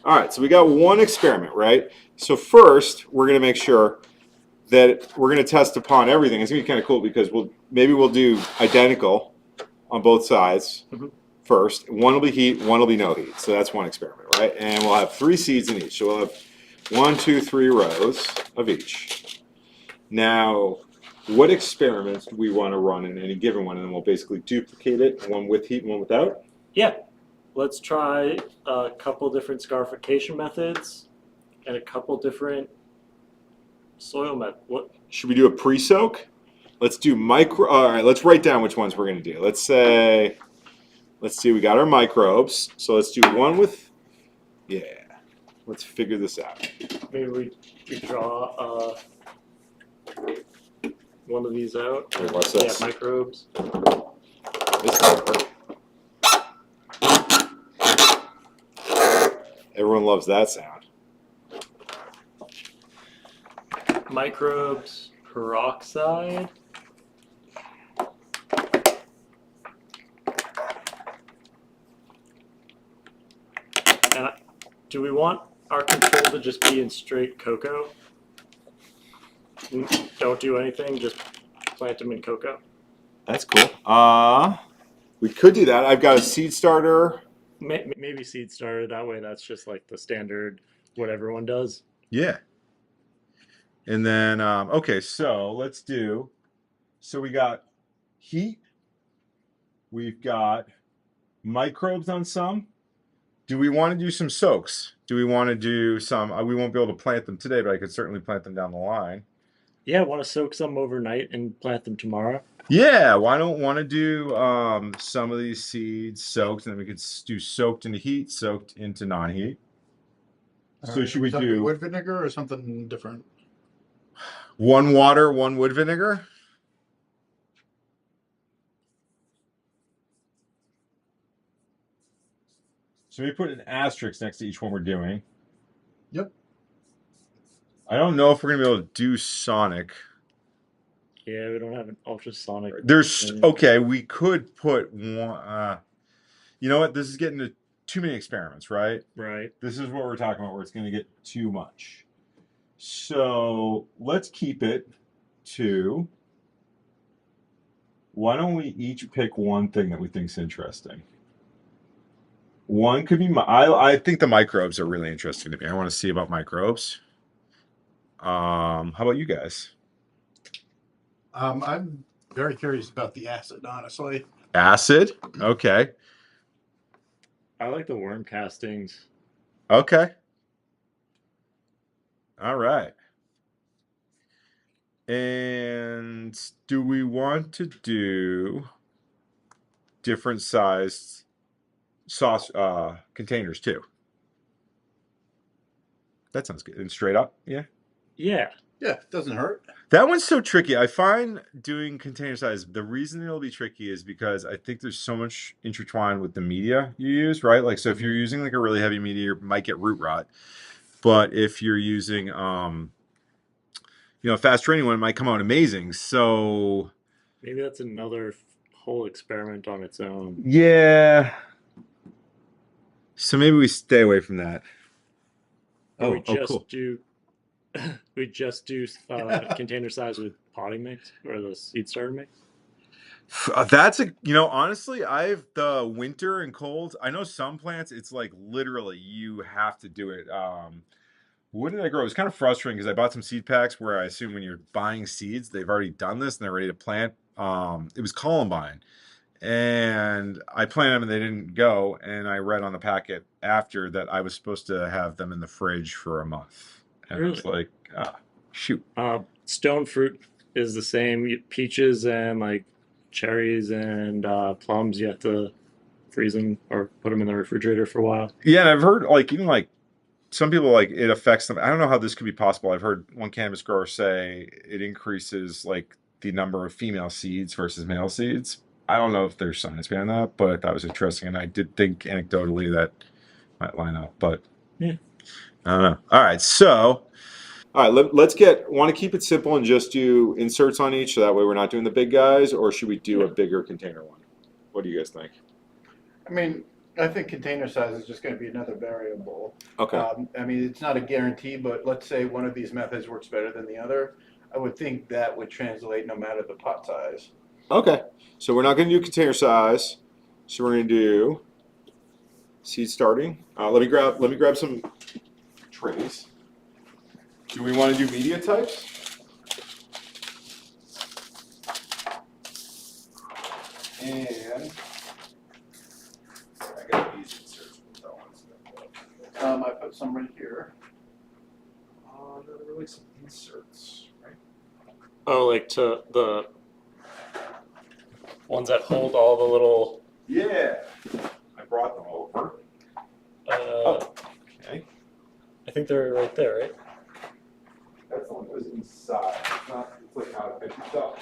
All right, so we got one experiment, right? So first, we're going to make sure that we're going to test upon everything. It's going to be kind of cool because maybe we'll do identical on both sides first. One will be heat, one will be no heat. So that's one experiment, right? And we'll have 3 seeds in each. So we'll have 1, 2, 3 rows of each. Now, what experiments do we want to run in any given one? And then we'll basically duplicate it, one with heat and one without? Yeah. Let's try a couple different scarification methods and a couple different soil methods. What? Should we do a pre-soak? Let's do micro. All right, let's write down which ones we're going to do. Let's see, we got our microbes. So let's do one with, yeah. Let's figure this out. Maybe we draw one of these out. Wait, what's this? Yeah, microbes. This doesn't work. Everyone loves that sound. Microbes, peroxide. And do we want our control to just be in straight cocoa? Don't do anything, just plant them in cocoa. That's cool. We could do that. I've got a seed starter. Maybe seed starter, that way that's just like the standard, what everyone does. Yeah. And then, okay, so let's do, so we got heat. We've got microbes on some. Do we want to do some soaks? Do we want to do some, we won't be able to plant them today, but I could certainly plant them down the line. Yeah, want to soak some overnight and plant them tomorrow? Yeah, why don't want to do some of these seeds soaked, and then we could do soaked into heat, soaked into non-heat. So should we do wood vinegar or something different? 1 water, 1 wood vinegar? So we put an asterisk next to each one we're doing. Yep. I don't know if we're gonna be able to do sonic. Yeah, we don't have an ultrasonic. There's okay. We could put one. You know what? This is getting to too many experiments, right? Right. This is what we're talking about, where it's going to get too much. So let's keep it to. Why don't we each pick one thing that we think is interesting? One could be. I think the microbes are really interesting to me. I want to see about microbes. How about you guys? I'm very curious about the acid, honestly. Acid. Okay. I like the worm castings. Okay. All right. And do we want to do different sized sauce containers too? That sounds good. And straight up, yeah. Yeah. Yeah, it doesn't hurt. That one's so tricky. I find doing container size, the reason it'll be tricky is because I think there's so much intertwined with the media you use, right? Like, so if you're using like a really heavy media, you might get root rot. But if you're using, a fast training one, it might come out amazing. So Maybe that's another whole experiment on its own. yeah. So maybe we stay away from that. Or Cool. we just do container size with potting mix or the seed starter mix. That's honestly, the winter and cold. I know some plants, it's like literally you have to do it. What did I grow? It was kind of frustrating because I bought some seed packs where I assume when you're buying seeds, they've already done this and they're ready to plant. It was columbine. And I planted them and they didn't go. And I read on the packet after that I was supposed to have them in the fridge for a month. And I was like, ah, shoot. Stone fruit is the same. Peaches and like cherries and plums, you have to freeze them or put them in the refrigerator for a while. Yeah, and I've heard like even like some people like it affects them. I don't know how this could be possible. I've heard one cannabis grower say it increases like the number of female seeds versus male seeds. I don't know if there's science behind that, but that was interesting, and I did think anecdotally that might line up, but Yeah. I don't know. All right, so all right, let's want to keep it simple and just do inserts on each, so that way we're not doing the big guys, or should we do a bigger container one? What do you guys think? I mean, I think container size is just going to be another variable. Okay. I mean, it's not a guarantee, but let's say one of these methods works better than the other. I would think that would translate no matter the pot size. Okay, so we're not going to do container size. So we're going to do seed starting. Let me grab some trays. Do we want to do media types? And I got these inserts. I put some right here. There were like some inserts, right? Oh, like to the ones that hold all the little. Yeah, I brought them over. Okay. I think they're right there, right? That's the one that was inside. It's not. It's like how to fix yourself.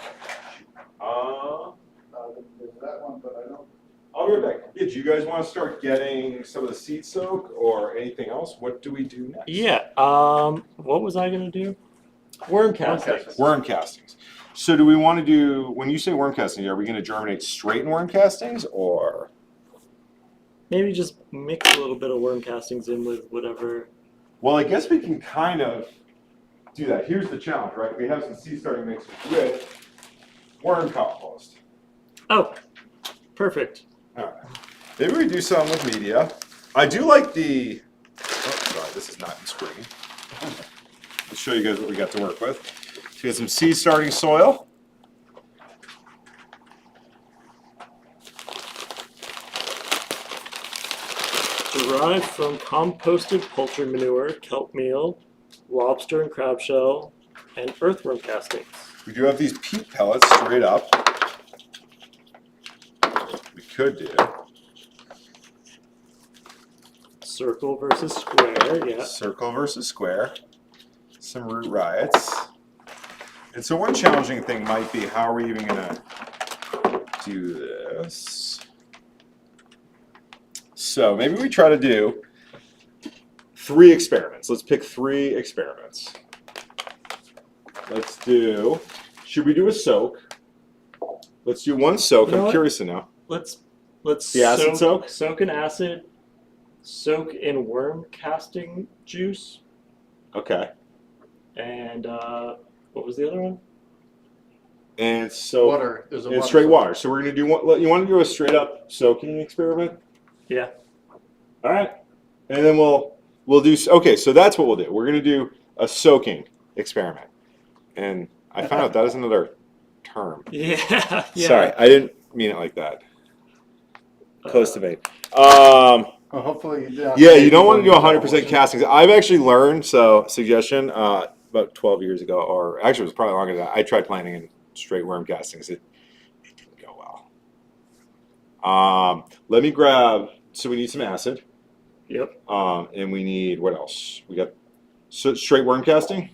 There's that one, but I don't. I'll be right back. Yeah, do you guys want to start getting some of the seed soak or anything else? What do we do next? Yeah. What was I gonna do? Worm castings. Worm castings. So do we want to do, when you say worm castings, are we going to germinate straight in worm castings or? Maybe just mix a little bit of worm castings in with whatever. Well, I guess we can kind of do that. Here's the challenge, right? We have some seed starting mixes with worm compost. Oh, perfect. All right. Maybe we do some with media. I do like the, oh, sorry, this is not in screen. Let's show you guys what we got to work with. So we got some seed starting soil. Derived from composted poultry manure, kelp meal, lobster and crab shell, and earthworm castings. We do have these peat pellets straight up. We could do Circle versus square, yeah. circle versus square. Some root riots. And so one challenging thing might be, how are we even gonna do this? So maybe we try to do 3 experiments. Let's pick 3 experiments. Let's do, should we do a soak? Let's do one soak. You know I'm what? curious to know. Let's The acid soak? Soak in acid. Soak in worm casting juice. Okay. And what was the other one? And so Water. There's a and water straight soak. water. So we're gonna do one. You want to do a straight up soaking experiment? Yeah. All right. And then we'll do. Okay. So that's what we'll do. We're gonna do a soaking experiment. And I found out that is another term. Yeah. Yeah. Sorry, I didn't mean it like that. Close to me. Well, hopefully you do. Yeah, you don't want to do 100% castings. I've actually learned, so suggestion, about 12 years ago, or actually it was probably longer than that, I tried planting in straight worm castings. It didn't go well. Let me grab, so we need some acid. Yep. And we need, what else? We got straight worm casting.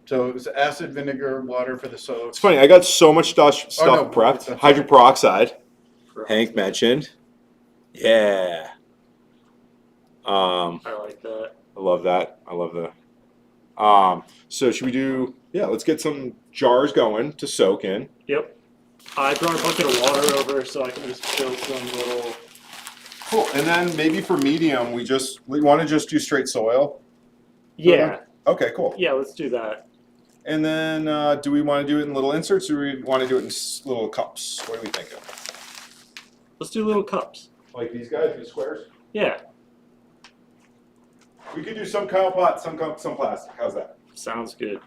So it was acid, vinegar, water for the soak. It's funny, I got so much stuff no, prepped. that's Hydrogen right. peroxide, Hank mentioned. Yeah. I like that. I love that. I love that. So should we do, yeah, let's get some jars going to soak in. Yep. I brought a bucket of water over so I can just fill some little. Cool. And then maybe for medium, we want to just do straight soil. Yeah. Okay, cool. Yeah, let's do that. And then do we want to do it in little inserts or do we want to do it in little cups? What are we thinking? Let's do little cups. Like these guys, these squares? Yeah. We could do some Kylepot, some plastic. How's that? Sounds good.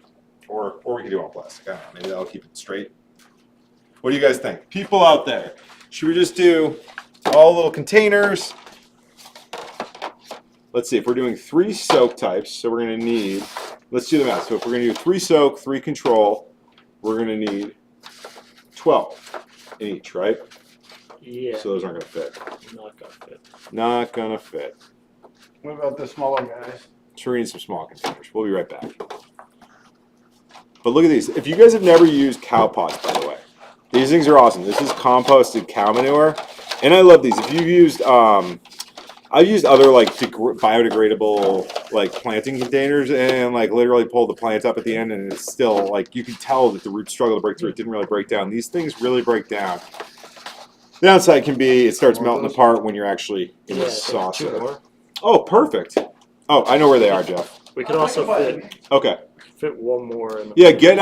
Or we could do all plastic. I don't know. Maybe that'll keep it straight. What do you guys think? People out there, should we just do all little containers? Let's see, if we're doing 3 soak types, so we're going to need, let's do the math. So if we're going to do 3 soak, 3 control, we're going to need 12 in each, right? Yeah. So those aren't going to fit. Not gonna fit. Not going to fit. What about the smaller guys? So we need some small containers. We'll be right back. But look at these. If you guys have never used cow pots, by the way, these things are awesome. This is composted cow manure, and I love these. If you've used, I've used other like biodegradable like planting containers, and like literally pull the plant up at the end, and it's still like you can tell that the roots struggle to break through. It didn't really break down. These things really break down. The downside can be it starts melting apart when you're actually in the saucer. 2 more. Oh, perfect. Oh, I know where they are, Jeff. We could also Okay. fit 1 more in the Yeah, get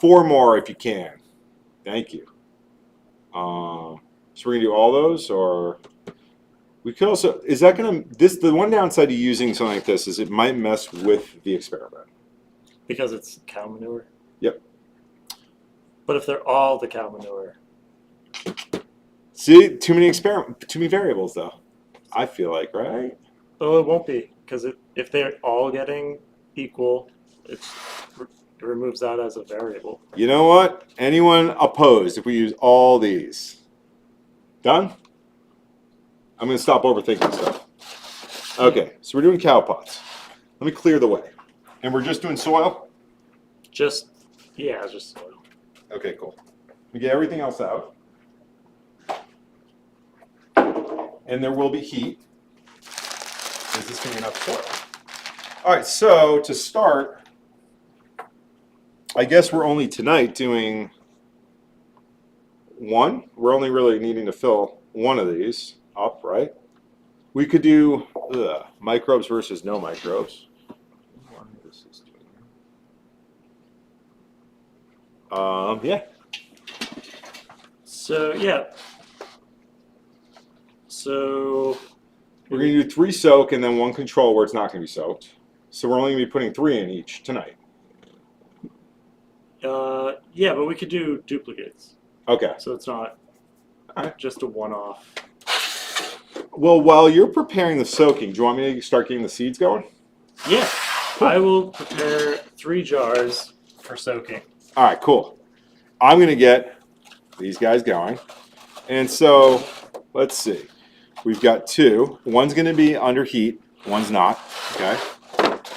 4 more if you can. Thank you. So we're gonna do all those, or we could also. Is that gonna the one downside to using something like this is it might mess with the experiment. because it's cow manure. Yep. But if they're all the cow manure, See, too many variables though. I feel like, right? oh, it won't be because if they're all getting equal, it removes that as a variable. You know what? Anyone opposed if we use all these? Done? I'm gonna stop overthinking stuff. Okay, so we're doing cow pots. Let me clear the way. And we're just doing soil? Just soil. Okay, cool. We get everything else out. And there will be heat. Is this going to be enough soil? All right, so to start, I guess we're only tonight doing 1. We're only really needing to fill 1 of these up, right? We could do microbes versus no microbes. Yeah. So yeah. So We're going to do 3 soak and then 1 control where it's not going to be soaked. So we're only going to be putting 3 in each tonight. yeah, but we could do duplicates. Okay. So it's not just a one-off. Well, while you're preparing the soaking, do you want me to start getting the seeds going? Yeah. I will prepare 3 jars for soaking. All right, cool. I'm going to get these guys going. And so, let's see. We've got 2. One's going to be under heat. One's not. Okay.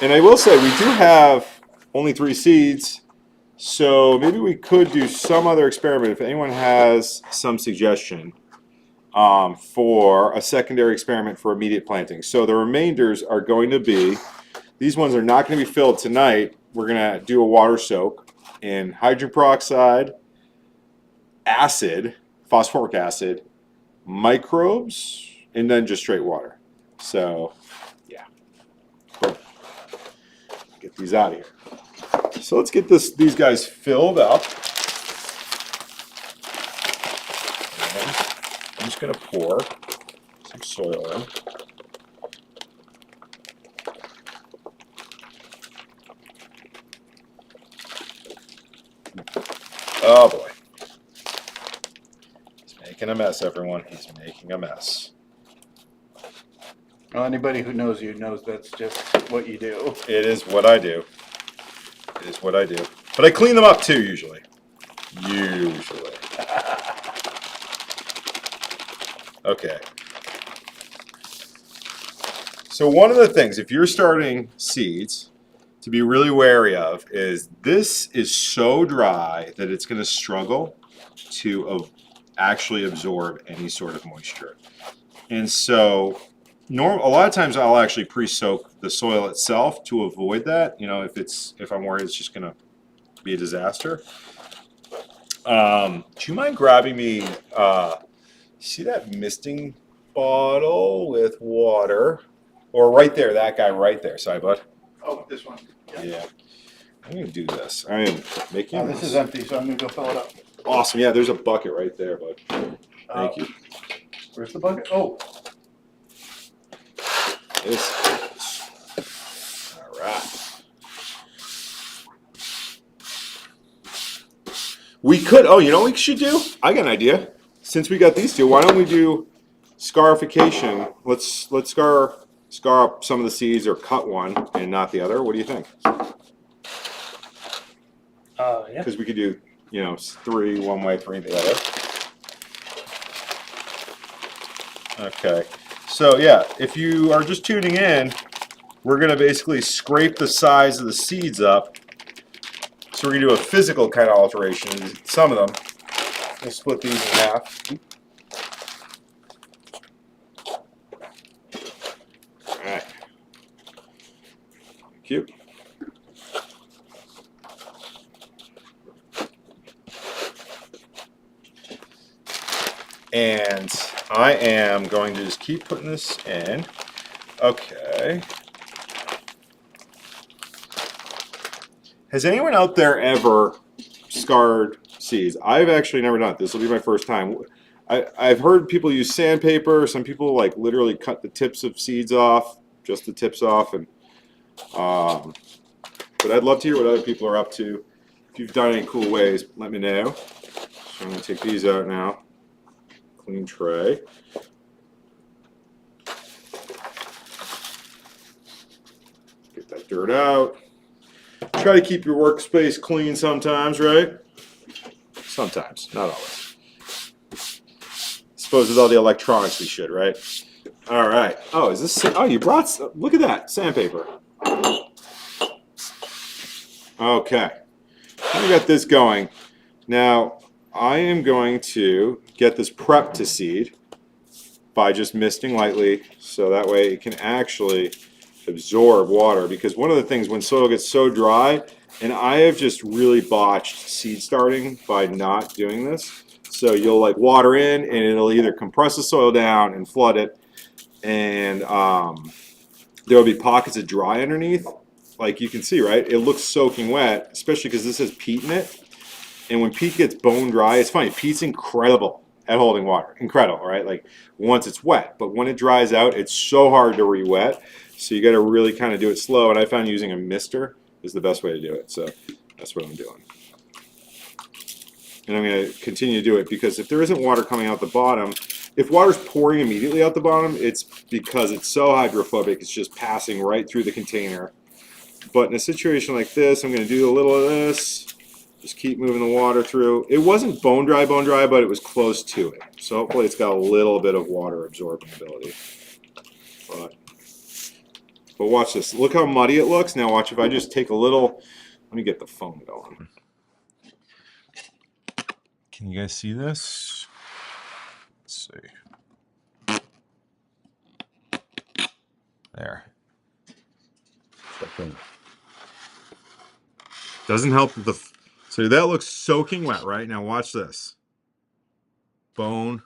And I will say, we do have only 3 seeds. So maybe we could do some other experiment. If anyone has some suggestion for a secondary experiment for immediate planting. So the remainders are going to be, these ones are not going to be filled tonight. We're going to do a water soak in hydrogen peroxide, acid, phosphoric acid, microbes, and then just straight water. So, yeah. Cool. Get these out of here. So let's get these guys filled up. And I'm just going to pour some soil in. Oh boy. He's making a mess, everyone. He's making a mess. Well, anybody who knows you knows that's just what you do. It is what I do. It is what I do. But I clean them up too, usually. Usually. Okay. So one of the things, if you're starting seeds, to be really wary of is this is so dry that it's going to struggle to actually absorb any sort of moisture. And so a lot of times I'll actually pre-soak the soil itself to avoid that. You know, if I'm worried it's just going to be a disaster. Do you mind grabbing me, see that misting bottle with water? Or right there, that guy right there. Sorry, bud. Oh, this one. Yeah. I'm going to do this. I am making Oh, this is empty, so I'm gonna go fill it up. awesome. Yeah, there's a bucket right there, bud. Thank you. Where's the bucket? Oh, All right. We could. Oh, you know what we should do? I got an idea. Since we got these two, why don't we do scarification? Let's scar up some of the seeds or cut one and not the other. What do you think? Yeah. Because we could do, you know, 3 one way, 3 the other. Okay. So yeah, if you are just tuning in, we're gonna basically scrape the size of the seeds up. So we're gonna do a physical kind of alteration. Some of them. We'll split these in half. Alright. Cute. And I am going to just keep putting this in. Okay. Has anyone out there ever scarred seeds? I've actually never done it. This will be my first time. I've heard people use sandpaper. Some people like literally cut the tips of seeds off, just the tips off, and but I'd love to hear what other people are up to. If you've done any cool ways, let me know. So I'm going to take these out now. Clean tray. Get that dirt out. Try to keep your workspace clean sometimes, right? Sometimes, not always. I suppose with all the electronics we should, right? All right. Oh, is this? Oh, you brought. Look at that sandpaper. Okay. We got this going. Now, I am going to get this prepped to seed by just misting lightly, so that way it can actually absorb water. Because one of the things when soil gets so dry, and I have just really botched seed starting by not doing this. So you'll like water in, and it'll either compress the soil down and flood it, and there will be pockets of dry underneath. Like you can see, right? It looks soaking wet, especially because this has peat in it. And when peat gets bone dry, it's funny. Peat's incredible at holding water. Incredible, right? Like once it's wet. But when it dries out, it's so hard to re-wet. So you got to really kind of do it slow. And I found using a mister is the best way to do it. So that's what I'm doing. And I'm going to continue to do it because if there isn't water coming out the bottom, if water's pouring immediately out the bottom, it's because it's so hydrophobic, it's just passing right through the container. But in a situation like this, I'm going to do a little of this. Just keep moving the water through. It wasn't bone dry, but it was close to it. So hopefully it's got a little bit of water absorbing ability. But watch this. Look how muddy it looks. Now watch if I just take a little. Let me get the phone going. Can you guys see this? Let's see. There. Doesn't help that so that looks soaking wet, right? Now watch this. Bone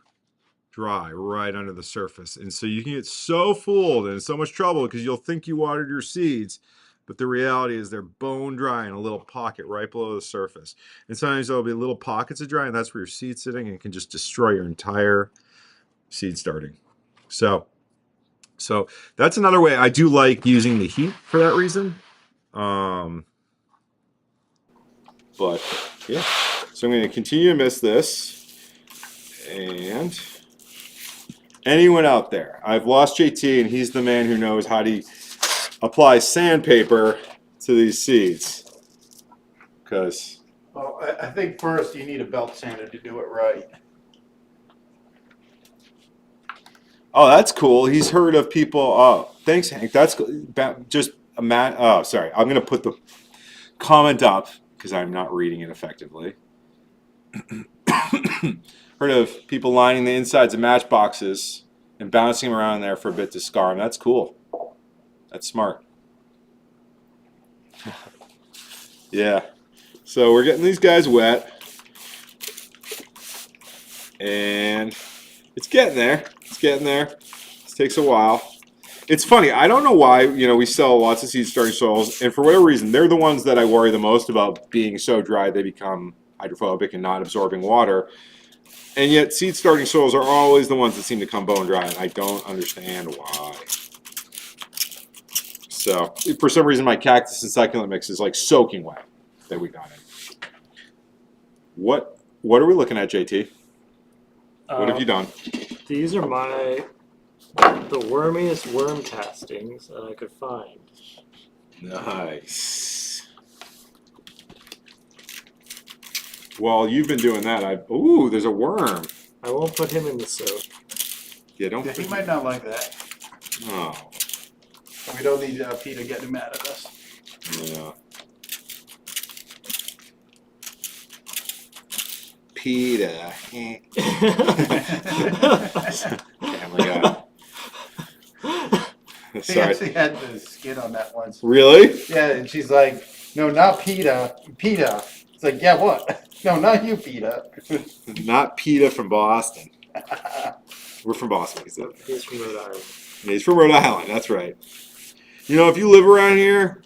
dry right under the surface. And so you can get so fooled and in so much trouble because you'll think you watered your seeds, but the reality is they're bone dry in a little pocket right below the surface. And sometimes there'll be little pockets of dry, and that's where your seed's sitting, and it can just destroy your entire seed starting. So that's another way. I do like using the heat for that reason. But yeah, so I'm going to continue to miss this. And anyone out there, I've lost JT, and he's the man who knows how to apply sandpaper to these seeds. Because Well, I think first you need a belt sander to do it right. oh, that's cool. He's heard of people. Oh, thanks, Hank. That's just a Matt. Oh, sorry. I'm going to put the comment up because I'm not reading it effectively. Heard of people lining the insides of matchboxes and bouncing them around there for a bit to scar them. That's cool. That's smart. Yeah. So we're getting these guys wet. And it's getting there. It's getting there. It takes a while. It's funny. I don't know why, we sell lots of seed starting soils, and for whatever reason, they're the ones that I worry the most about being so dry they become hydrophobic and not absorbing water. And yet seed starting soils are always the ones that seem to come bone dry, and I don't understand why. So for some reason my cactus and succulent mix is like soaking wet that we got in. What are we looking at, JT? What have you done? These are the wormiest worm castings that I could find. Nice. While you've been doing that, ooh, there's a worm. I won't put him in the soap. Yeah, don't. Yeah, he might not like that. Oh, We don't need Peter getting mad at us. yeah. Peter. Family Guy. He Sorry. actually had the skin on that once. Really? Yeah, and she's like, no, not Peter. Peter. It's like, yeah, what? No, not you, Peter. Not Peter from Boston. We're from Boston. He said. He's from Rhode Island. Yeah, he's from Rhode Island. That's right. You know, if you live around here,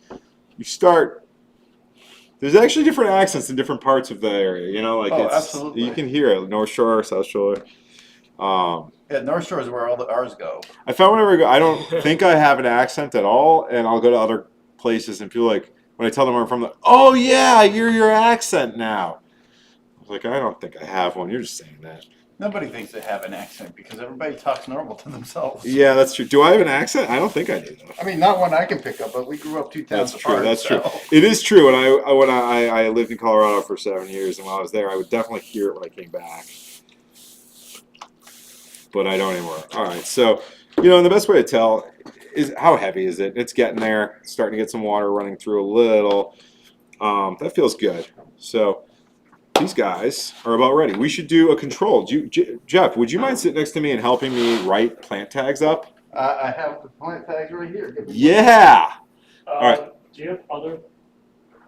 you start. There's actually different accents in different parts of the area. You know, like Oh, it's absolutely. you can hear it. North Shore, South Shore. Yeah, North Shore is where all the ours go. I found whenever I go, I don't think I have an accent at all, and I'll go to other places and feel like when I tell them where I'm from, like, oh yeah, I hear your accent now. I was like, I don't think I have one. You're just saying that. Nobody thinks they have an accent because everybody talks normal to themselves. Yeah, that's true. Do I have an accent? I don't think I do though. I mean, not one I can pick up, but we grew up 2 towns That's true. apart. That's so. true. It is true. When I lived in Colorado for 7 years, and while I was there, I would definitely hear it when I came back. But I don't anymore. All right. So, you know, and the best way to tell is how heavy is it? It's getting there. It's starting to get some water running through a little. That feels good. So these guys are about ready. We should do a control. Jeff, would you mind sitting next to me and helping me write plant tags up? I have the plant tags right here. Give me Yeah. right. Do you have other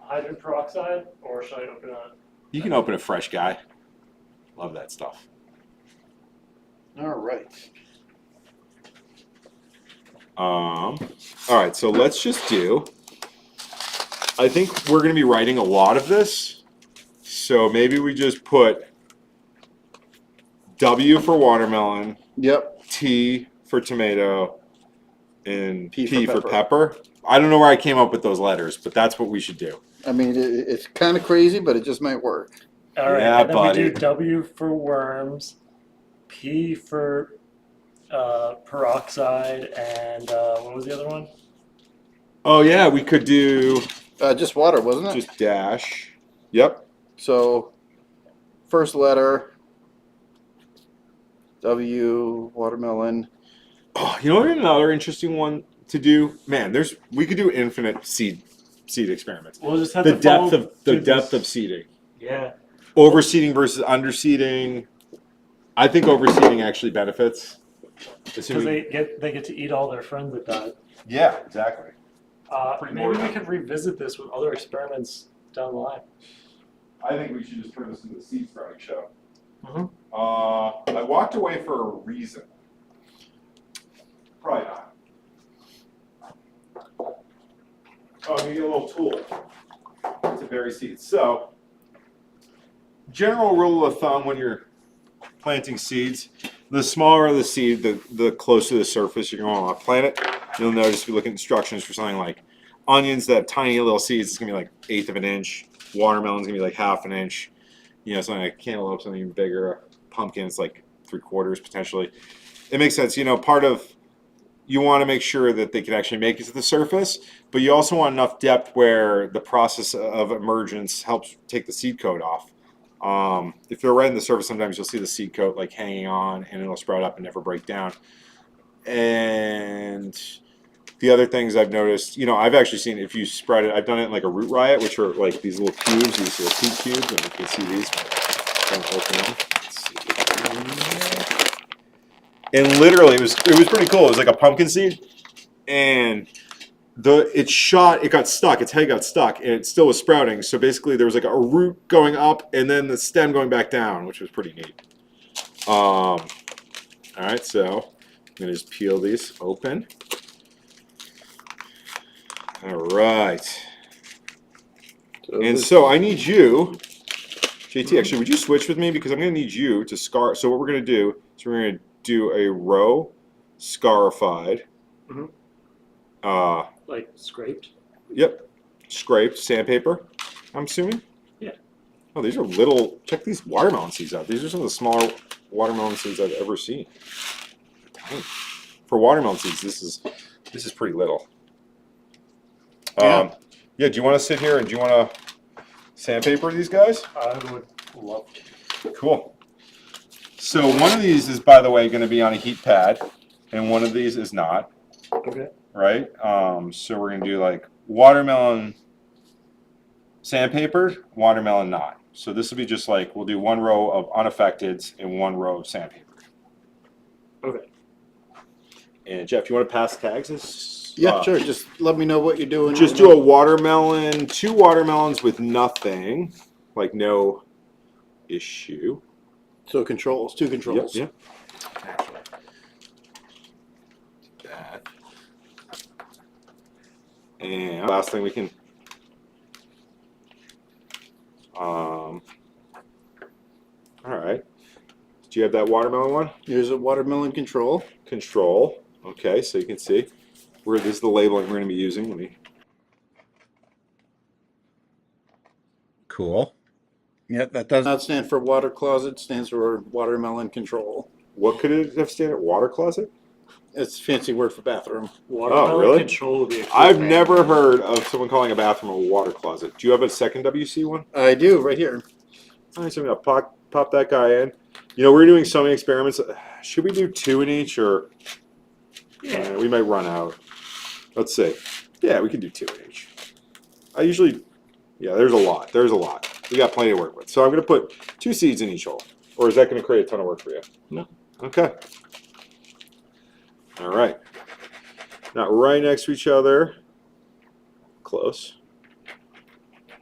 hydrogen peroxide, or should I open up? You can open a fresh guy. Love that stuff. one. All right. All right, so let's just do. I think we're going to be writing a lot of this, so maybe we just put W for watermelon, Yep. T for tomato, and P P for for pepper. I don't know where I came up with those letters, but that's what we should do. I mean, it's kind of crazy, but it just might work. All right, Yeah, and then buddy. we do W for worms, P for peroxide, and what was the other one? Oh yeah, we could do Just water, wasn't it? just dash. Yep. So, first letter, W, watermelon. Oh, you know what? Another interesting one to do. Man, we could do infinite seed experiments. We'll just have The to follow depth through of this. seeding. Yeah. Overseeding versus underseeding. I think overseeding actually benefits. Because Assuming, they get to eat all their friends that died. yeah, exactly. Maybe we could revisit this with other experiments down the line. I think we should just turn this into a seed sprouting show. Mhm. I walked away for a reason. Probably not. Oh, I'm gonna get a little tool to bury seeds. So, general rule of thumb when you're planting seeds, the smaller the seed, the closer to the surface you're going to plant it. You'll notice if you look at instructions for something like onions that have tiny little seeds, it's gonna be like 1/8 of an inch. Watermelon's gonna be like 1/2 an inch. You know, something like cantaloupe, something even bigger. Pumpkin's like 3/4 potentially. It makes sense. You know, part of you want to make sure that they can actually make it to the surface, but you also want enough depth where the process of emergence helps take the seed coat off. If they're right in the surface, sometimes you'll see the seed coat like hanging on and it'll sprout up and never break down. And the other things I've noticed, you know, I've actually seen if you spread it, I've done it in like a root riot, which are like these little cubes, these little seed cubes, and you can see these. Don't open them. Let's see. And literally, it was pretty cool. It was like a pumpkin seed, and it got stuck. Its head got stuck, and it still was sprouting. So basically, there was like a root going up, and then the stem going back down, which was pretty neat. All right, so I'm gonna just peel these open. All right, and so I need you, JT. Actually, would you switch with me because I'm gonna need you to scar. So what we're gonna do is we're gonna do a row scarified. Mhm. Like scraped. Yep, scraped sandpaper. I'm assuming. Yeah. Oh, these are little. Check these watermelon seeds out. These are some of the smaller watermelon seeds I've ever seen. Tiny. For watermelon seeds, this is pretty little. Yeah. Yeah. Do you want to sit here and do you want to sandpaper these guys? I would love to. Cool. So one of these is, by the way, going to be on a heat pad, and one of these is not. Okay. Right? So we're going to do like watermelon sandpapered, watermelon not. So this will be just like, we'll do one row of unaffecteds and one row of sandpaper. Okay. And Jeff, you want to pass tags? This? Yeah, sure. Just let me know what you're doing. Just do a watermelon, 2 watermelons with nothing, like no issue. So controls, 2 controls. Yep. That. And last thing we can. All right. Do you have that watermelon one? Here's a watermelon control. Control. Okay, so you can see where this is the labeling we're going to be using. Let me. Cool. Yeah, that does not stand for water closet. Stands for watermelon control. What could it have stand at? Water closet? It's a fancy word for bathroom. Watermelon really? control would be a cool I've name. never heard of someone calling a bathroom a water closet. Do you have a second WC one? I do, right here. All right, so I'm going to pop that guy in. You know, we're doing so many experiments. Should we do 2 in each, or Yeah. we might run out? Let's see. Yeah, we can do 2 in each. I usually, yeah, there's a lot. There's a lot. We got plenty to work with. So I'm going to put 2 seeds in each hole. Or is that going to create a ton of work for you? No. Okay. All right. Not right next to each other. Close.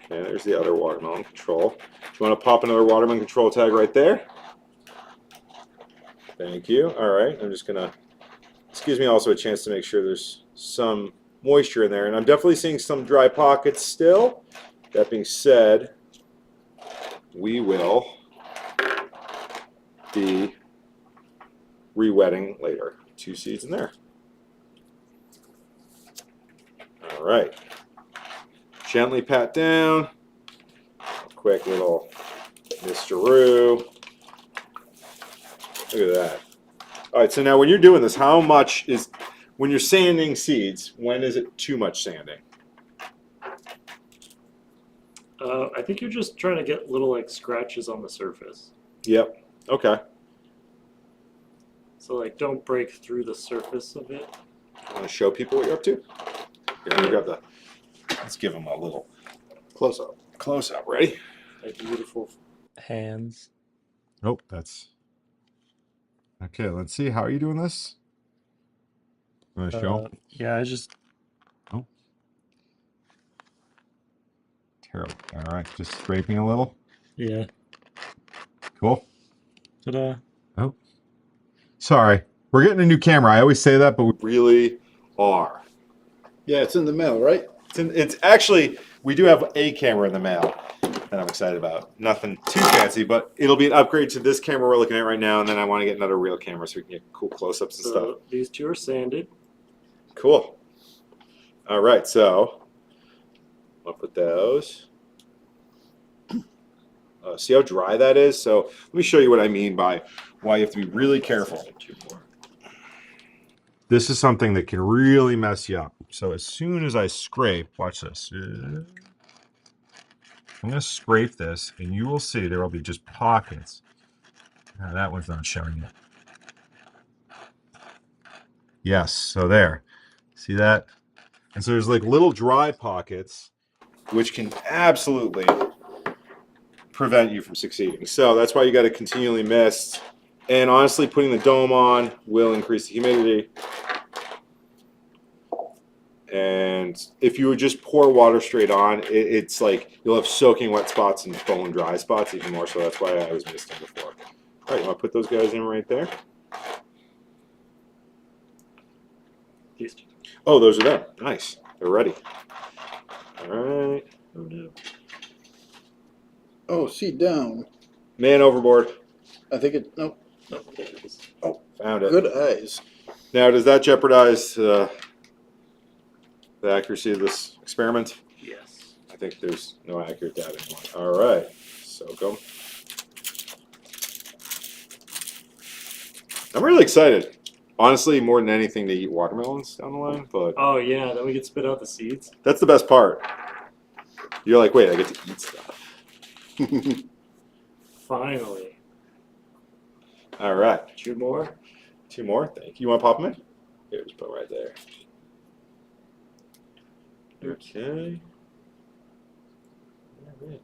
Okay, there's the other watermelon control. Do you want to pop another watermelon control tag right there? Thank you. All right. I'm just going to, this gives me also a chance to make sure there's some moisture in there. And I'm definitely seeing some dry pockets still. That being said, we will be re-wetting later. 2 seeds in there. All right. Gently pat down. Quick little Mr. Look at that. All right, so now when you're doing this, how much is, when you're sanding seeds, when is it too much sanding? I think you're just trying to get little like scratches on the surface. Yep. Okay. So like don't break through the surface of it. Want to show people what you're up to? Here, let me grab the, let's give them a little Close up. close up. Ready? Like beautiful hands. Oh, that's okay. Let's see. How are you doing this? Want to show? Yeah, I just Oh, terrible. All right, just scraping a little. yeah. Cool. Ta-da. Oh, sorry. We're getting a new camera. I always say that, but we really are. Yeah, it's in the mail, right? It's actually, we do have a camera in the mail that I'm excited about. Nothing too fancy, but it'll be an upgrade to this camera we're looking at right now, and then I want to get another real camera so we can get cool close-ups and stuff. So these 2 are sanded. Cool. All right, so I'll put those. See how dry that is? So let me show you what I mean by why you have to be really careful. 2 more. This is something that can really mess you up. So as soon as I scrape, watch this. I'm going to scrape this, and you will see there will be just pockets. Now that one's not showing yet. Yes, so there. See that? And so there's like little dry pockets, which can absolutely prevent you from succeeding. So that's why you got to continually mist. And honestly, putting the dome on will increase the humidity. And if you would just pour water straight on, it's like you'll have soaking wet spots and bone dry spots even more. So that's why I was misting before. All right, you want to put those guys in right there? These 2. Oh, those are them. Nice. They're ready. All right. Oh no. Oh, seed down. Man overboard. I think it. Nope. Oh, there it is. Found it. Good eyes. Now, does that jeopardize the accuracy of this experiment? Yes. I think there's no accurate data anymore. All right. soak them. I'm really excited. Honestly, more than anything to eat watermelons down the line, but Oh yeah, then we could spit out the seeds. that's the best part. You're like, wait, I get to eat stuff. Finally. All right. 2 more. 2 more. Thank you. You want to pop them in? Here, just put them right there. Okay. All right.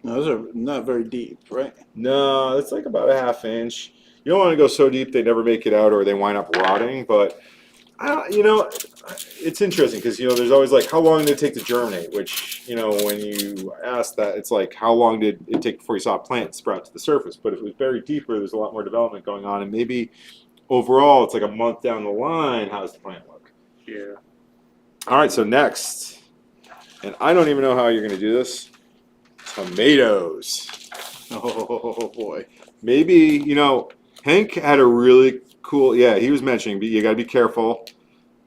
No, those are not very deep, right? No, it's like about a ½ inch. You don't want to go so deep they never make it out or they wind up rotting. But it's interesting because there's always like how long did it take to germinate? Which when you ask that, it's like how long did it take before you saw a plant sprout to the surface? But if it was buried deeper, there's a lot more development going on, and maybe overall it's like a month down the line. How does the plant look? Yeah. All right, so next, and I don't even know how you're going to do this. Tomatoes. Oh boy. Maybe, Hank had a really cool, he was mentioning, but you got to be careful,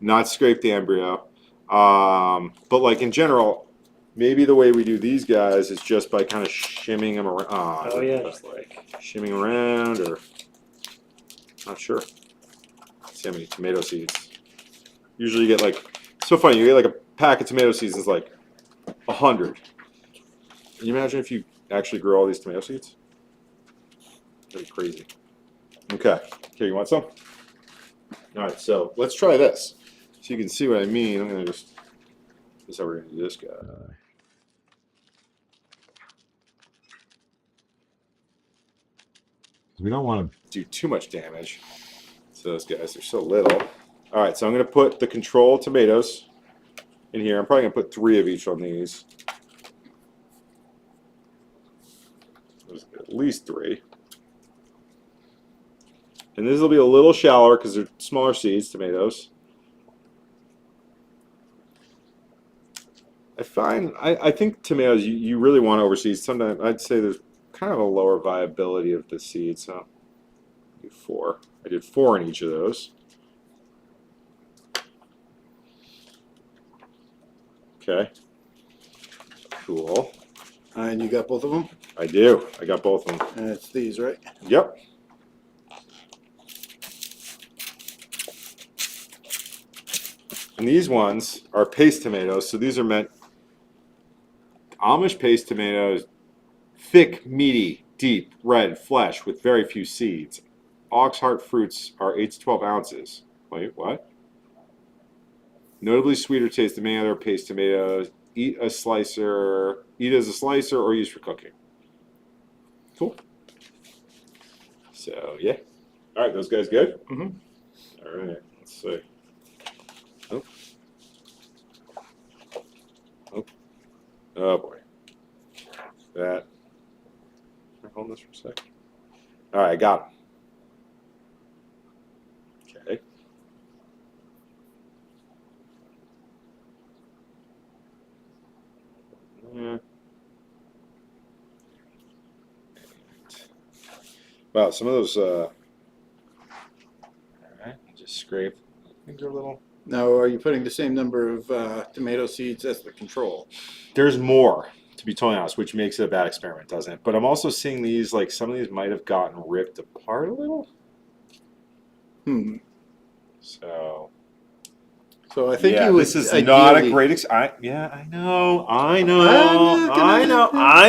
not scrape the embryo. But like in general, maybe the way we do these guys is just by kind of shimming them around. Oh yeah, just like. Shimming around, or not sure. Let's see how many tomato seeds. Usually you get like, so funny, you get like a pack of tomato seeds, it's like 100. Can you imagine if you actually grew all these tomato seeds? That'd be crazy. Okay. Here, you want some? All right, so let's try this. So you can see what I mean. I'm going to just, this is how we're going to do this guy. We don't want to do too much damage to those guys. They're so little. All right, so I'm going to put the control tomatoes in here. I'm probably going to put 3 of each on these. There's at least 3. And this will be a little shallower because they're smaller seeds, tomatoes. I think tomatoes, you really want to overseed. Sometimes I'd say there's kind of a lower viability of the seeds. So I do 4. I did 4 in each of those. Okay. Cool. And you got both of them? I do. I got both of them. And it's these, right? Yep. And these ones are paste tomatoes, so these are meant Amish paste tomatoes, thick, meaty, deep, red flesh with very few seeds. Oxheart fruits are 8 to 12 ounces. Wait, what? Notably sweeter taste than many other paste tomatoes. Eat as a slicer or use for cooking. Cool. So, yeah. All right, those guys good? Mm-hmm. All right, let's see. Oh. Oh. Oh, boy. That. Can I hold this for a sec? All right, I got him. Okay. Yeah. Wow, some of those, all right, just scrape. I think they're a little. Now, are you putting the same number of tomato seeds as the control? There's more, to be totally honest, which makes it a bad experiment, doesn't it? But I'm also seeing these, like, some of these might have gotten ripped apart a little. So. So I think yeah, you would. this is not a ideally- great. I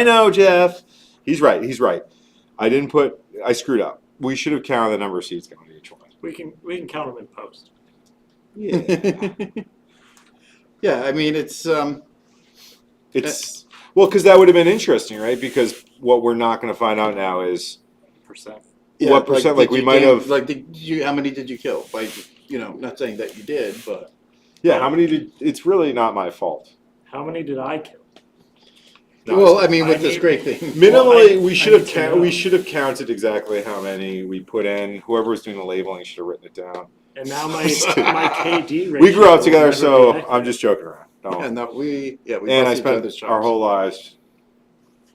know, Jeff. He's right. He's right. I screwed up. We should have counted the number of seeds going to each one. We can count them in post. Yeah. Yeah, I mean it's well, because that would have been interesting, right? Because what we're not going to find out now is Percent. yeah, what percent, did like, we you might have- how many did you kill? By not saying that you did, but yeah. How many did? It's really not my fault. How many did I kill? No, well, I mean with I the need- scraping. minimally, Well, we I should have need to know. we should have counted exactly how many we put in. Whoever was doing the labeling should have written it down. And now my KD ratio. We grew up will together, never so be I'm accurate. just joking around. Don't. Yeah, no, we And bust I each spent other's our chops. whole lives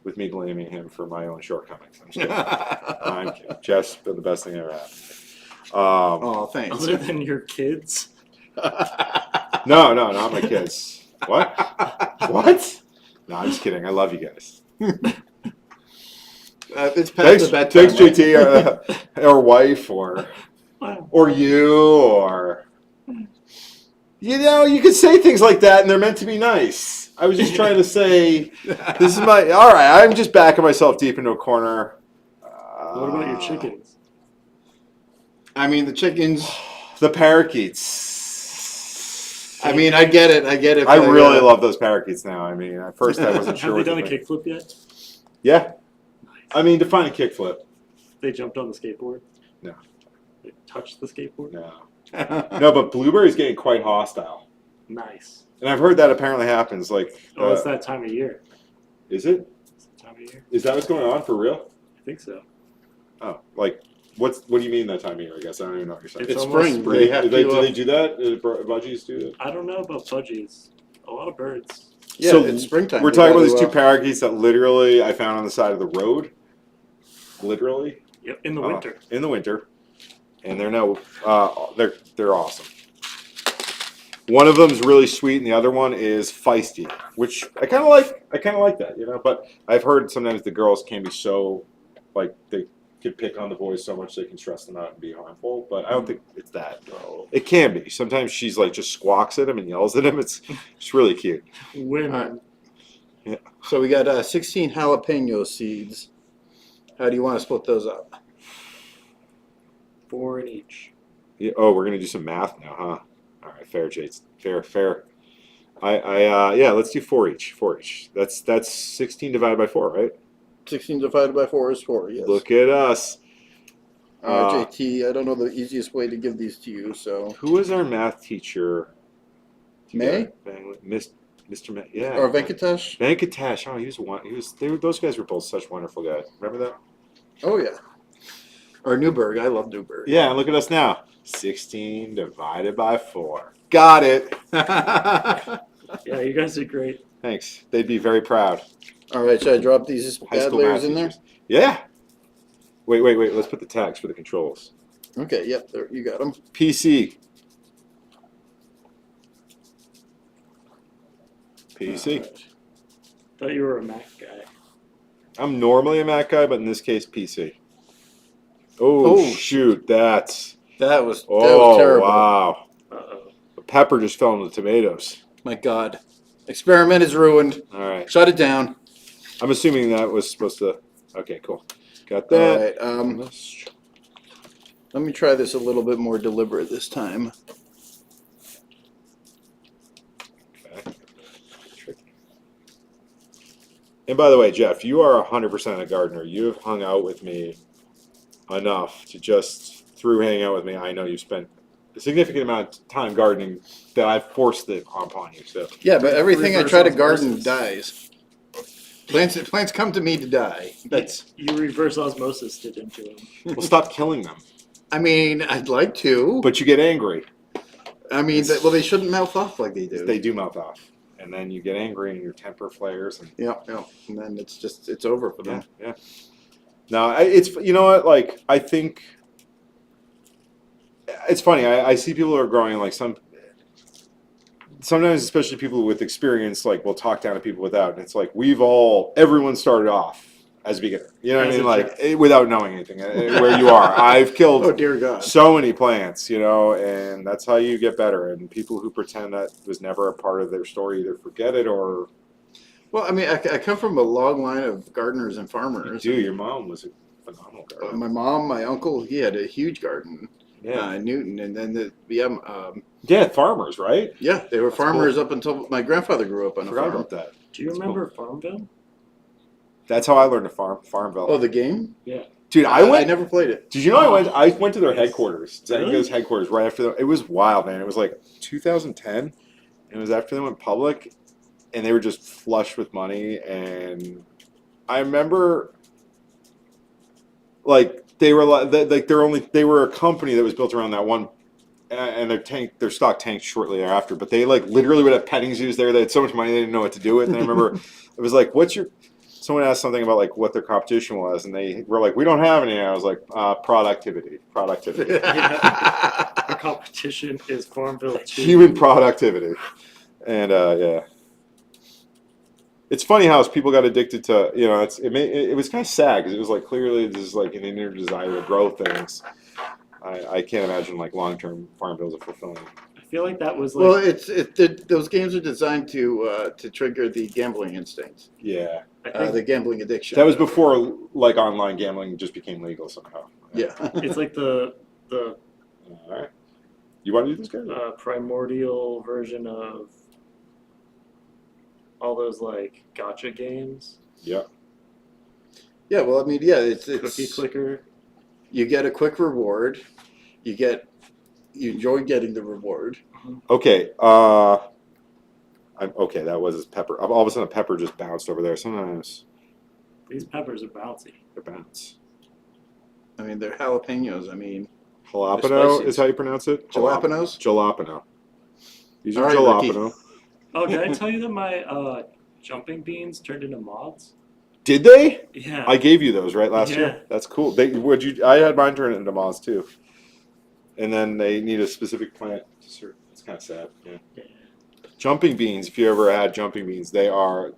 with me blaming him for my own shortcomings. I'm just kidding. I'm kidding. Jeff's been the best thing ever happened. Oh, thanks. Other than your kids. No, not my kids. What? What? No, I'm just kidding. I love you guys. It's past Thanks, the bedtime. thanks, JT, or wife, or you, or you could say things like that, and they're meant to be nice. I was just trying to say, this is my all right. I'm just backing myself deep into a corner. What about your chickens? I mean, the chickens. The parakeets. I mean, I get it. I get it. I really love those parakeets now. I mean, at first I wasn't sure. Have they what done a kickflip yet? Yeah. I mean, define a kickflip. They jumped on the skateboard? No. They touched the skateboard? No. No, but Blueberry's getting quite hostile. Nice. And I've heard that apparently happens. Like, Oh, it's that time of year. Is it? It's that time of year. Is that what's going on for real? I think so. Oh, like, what do you mean that time of year? I guess I don't even know what you're saying. It's almost spring. Do They have do to. they do that? Budgies do that? I don't know about budgies. A lot of birds. Yeah, So it's springtime. We're They talking about gotta, these two parakeets that literally I found on the side of the road. Literally. Yep, in the winter. In the winter, and they're now they're awesome. One of them's really sweet, and the other one is feisty, which I kind of like. I kind of like that, But I've heard sometimes the girls can be so, like they could pick on the boys so much they can stress them out and be harmful. But I don't think it's that. It can be. Sometimes she's like just squawks at him and yells at him. It's really cute. Women. So we got 16 jalapeno seeds. How do you want to split those up? 4 in each. Yeah, oh, we're gonna do some math now, huh? All right, fair, Jades. Fair. Yeah, let's do 4 each. 4 each. That's 16 divided by 4, right? 16 divided by 4 is 4, yes. Look at us. JT, I don't know the easiest way to give these to you, so. Who was our math teacher? May? Mr. May. Yeah. Or Venkatesh? Venkatesh. Oh, he was one. Those guys were both such wonderful guys. Remember that? Oh, yeah. Or Newberg. I love Newberg. Yeah. Look at us now. 16 divided by 4. Got it. Yeah, you guys did great. Thanks. They'd be very proud. All right, should I drop these High bad school layers math in there? teachers. Yeah. Wait. Let's put the tags for the controls. Okay, yep, there, you got them. PC. PC. Right. Thought you were a Mac guy. I'm normally a Mac guy, but in this case, PC. Oh, Oh. shoot. That That was Oh, terrible. wow. Uh-oh. The pepper just fell into the tomatoes. My God. Experiment is ruined. All right. Shut it down. I'm assuming that was supposed to. Okay, cool. Got All that. right, let me try this a little bit more deliberate this time. Okay. And by the way, Jeff, you are 100% a gardener. You have hung out with me enough to just, through hanging out with me, I know you've spent a significant amount of time gardening that I've forced it upon you. So Yeah, but everything I Reverse try to garden osmosis. dies. Plants come to me to die. That's. You reverse osmosis it into them. we'll stop killing them. I mean, I'd like to. But you get angry. I mean, well, they shouldn't mouth off like they do. They do mouth off. And then you get angry and your temper flares. And Yeah, and then it's over for them. yeah. No, it's, you know what, like, I think, it's funny, I see people who are growing, like, sometimes, especially people with experience, like, will talk down to people without, and it's like, everyone started off as a beginner, you know what I As mean, a like, without knowing anything, where you are. I've Oh killed dear God. so many plants, and that's how you get better, and people who pretend that was never a part of their story either forget it or... Well, I mean, I come from a long line of gardeners and farmers. Dude, your mom was a phenomenal gardener. My mom, my uncle, he had a huge garden Yeah. in Newton, and then Yeah, farmers, right? yeah, they were That's farmers cool. up until my grandfather grew up on a Forgot farm. about that. Do you That's remember Farmville? That's how I learned to Farmville. Oh, the game? Dude, I never played it. Did you know I went to their headquarters, Really? Zenga's headquarters, right after it was wild, man. It was like 2010. It was after they went public, and they were just flush with money. And I remember, like, they were a company that was built around that one, and their stock tanked shortly thereafter. But they like literally would have petting zoos there. They had so much money they didn't know what to do with. And I remember it was like, someone asked something about like what their competition was, and they were like, "We don't have any." And I was like, "Productivity." Our competition is Farmville 2. Human productivity. And yeah. It's funny how people got addicted to, it was kind of sad because it was like clearly this is like an inner desire to grow things. I can't imagine like long-term farm bills are fulfilling. I feel like that was like Well, those games are designed to trigger the gambling instinct, Yeah. I think the gambling addiction. That was before like online gambling just became legal somehow. Yeah. it's like the All right. You want to do this, guys? primordial version of all those like gotcha games. Yeah. Yeah. Well, I mean, yeah, it's Cookie clicker. you get a quick reward. You enjoy getting the reward. Okay. Okay. That was his pepper. All of a sudden, a pepper just bounced over there. Sometimes These peppers are bouncy. they bounce. I mean, they're jalapenos. I mean, Jalapeno spicy. is how you pronounce it. jalapenos. Jalapeno. These are All right, jalapeno. Oh, did I tell you that my jumping beans turned into moths? Did they? Yeah. I gave you those right last Yeah. year. That's cool. I had mine turn into moths too. And then they need a specific plant. It's kind of sad. Yeah. Yeah. Jumping beans. If you ever had jumping beans, they are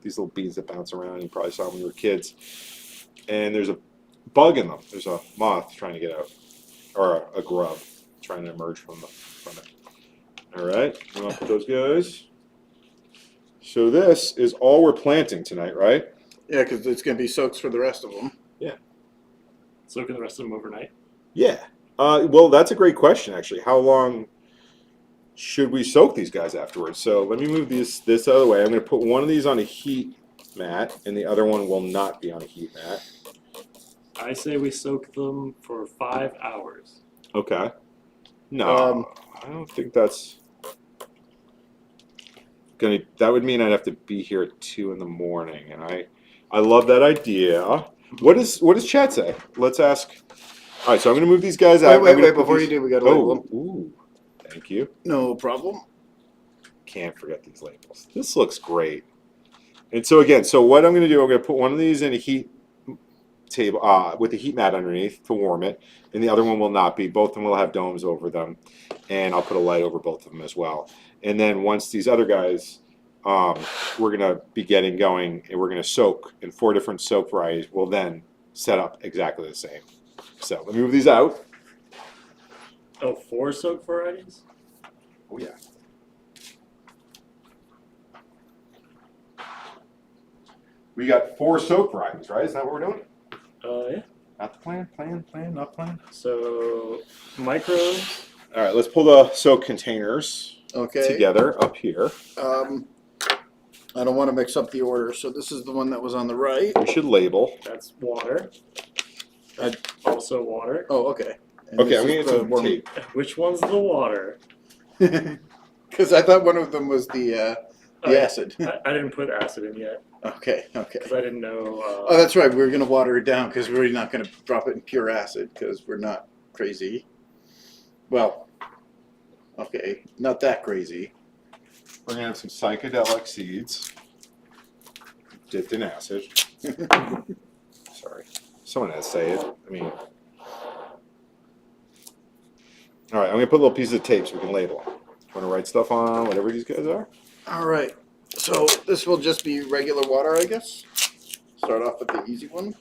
these little beans that bounce around. You probably saw them when you were kids. And there's a bug in them. There's a moth trying to get out, or a grub trying to emerge from it. All right. I'm gonna put those guys. So this is all we're planting tonight, right? Yeah, because it's going to be soaks for the rest of them. Soaking the rest of them overnight. Yeah. Well, that's a great question, actually. How long should we soak these guys afterwards? So let me move this out of the way. I'm going to put one of these on a heat mat, and the other one will not be on a heat mat. I say we soak them for 5 hours. Okay. No, I don't think that's gonna. That would mean I'd have to be here at 2 in the morning, and I love that idea. What does Chad say? Let's ask. All right, so I'm going to move these guys out. Wait, before you do, we got to label them. Ooh, thank you. No problem. Can't forget these labels. This looks great. And so again, what I'm going to do, I'm going to put one of these in a heat table with a heat mat underneath to warm it, and the other one will not be. Both of them will have domes over them, and I'll put a light over both of them as well. And then once these other guys, we're going to be getting going, and we're going to soak in 4 different soak varieties. We'll then set up exactly the same. So let me move these out. Oh, 4 soak varieties? Oh yeah. We got 4 soak varieties, right? Is that what we're doing? Yeah. Not the plan, not plan. So micros. All right, let's pull the soak containers Okay. together up here. I don't want to mix up the order, so this is the one that was on the right. We should label. That's water. I- Also water. Oh, okay. And Okay, this I'm gonna is get the some one- tape. Which one's the water? Because I thought one of them was the acid. I didn't put acid in yet Okay. because I didn't know. Oh, that's right. We were going to water it down because we're not going to drop it in pure acid because we're not crazy. Well, okay, not that crazy. We're gonna have some psychedelic seeds dipped in acid. Sorry, someone had to say it. I mean, all right. I'm gonna put little pieces of tape so we can label them. Want to write stuff on whatever these guys are? All right. So this will just be regular water, I guess. Start off with the easy one.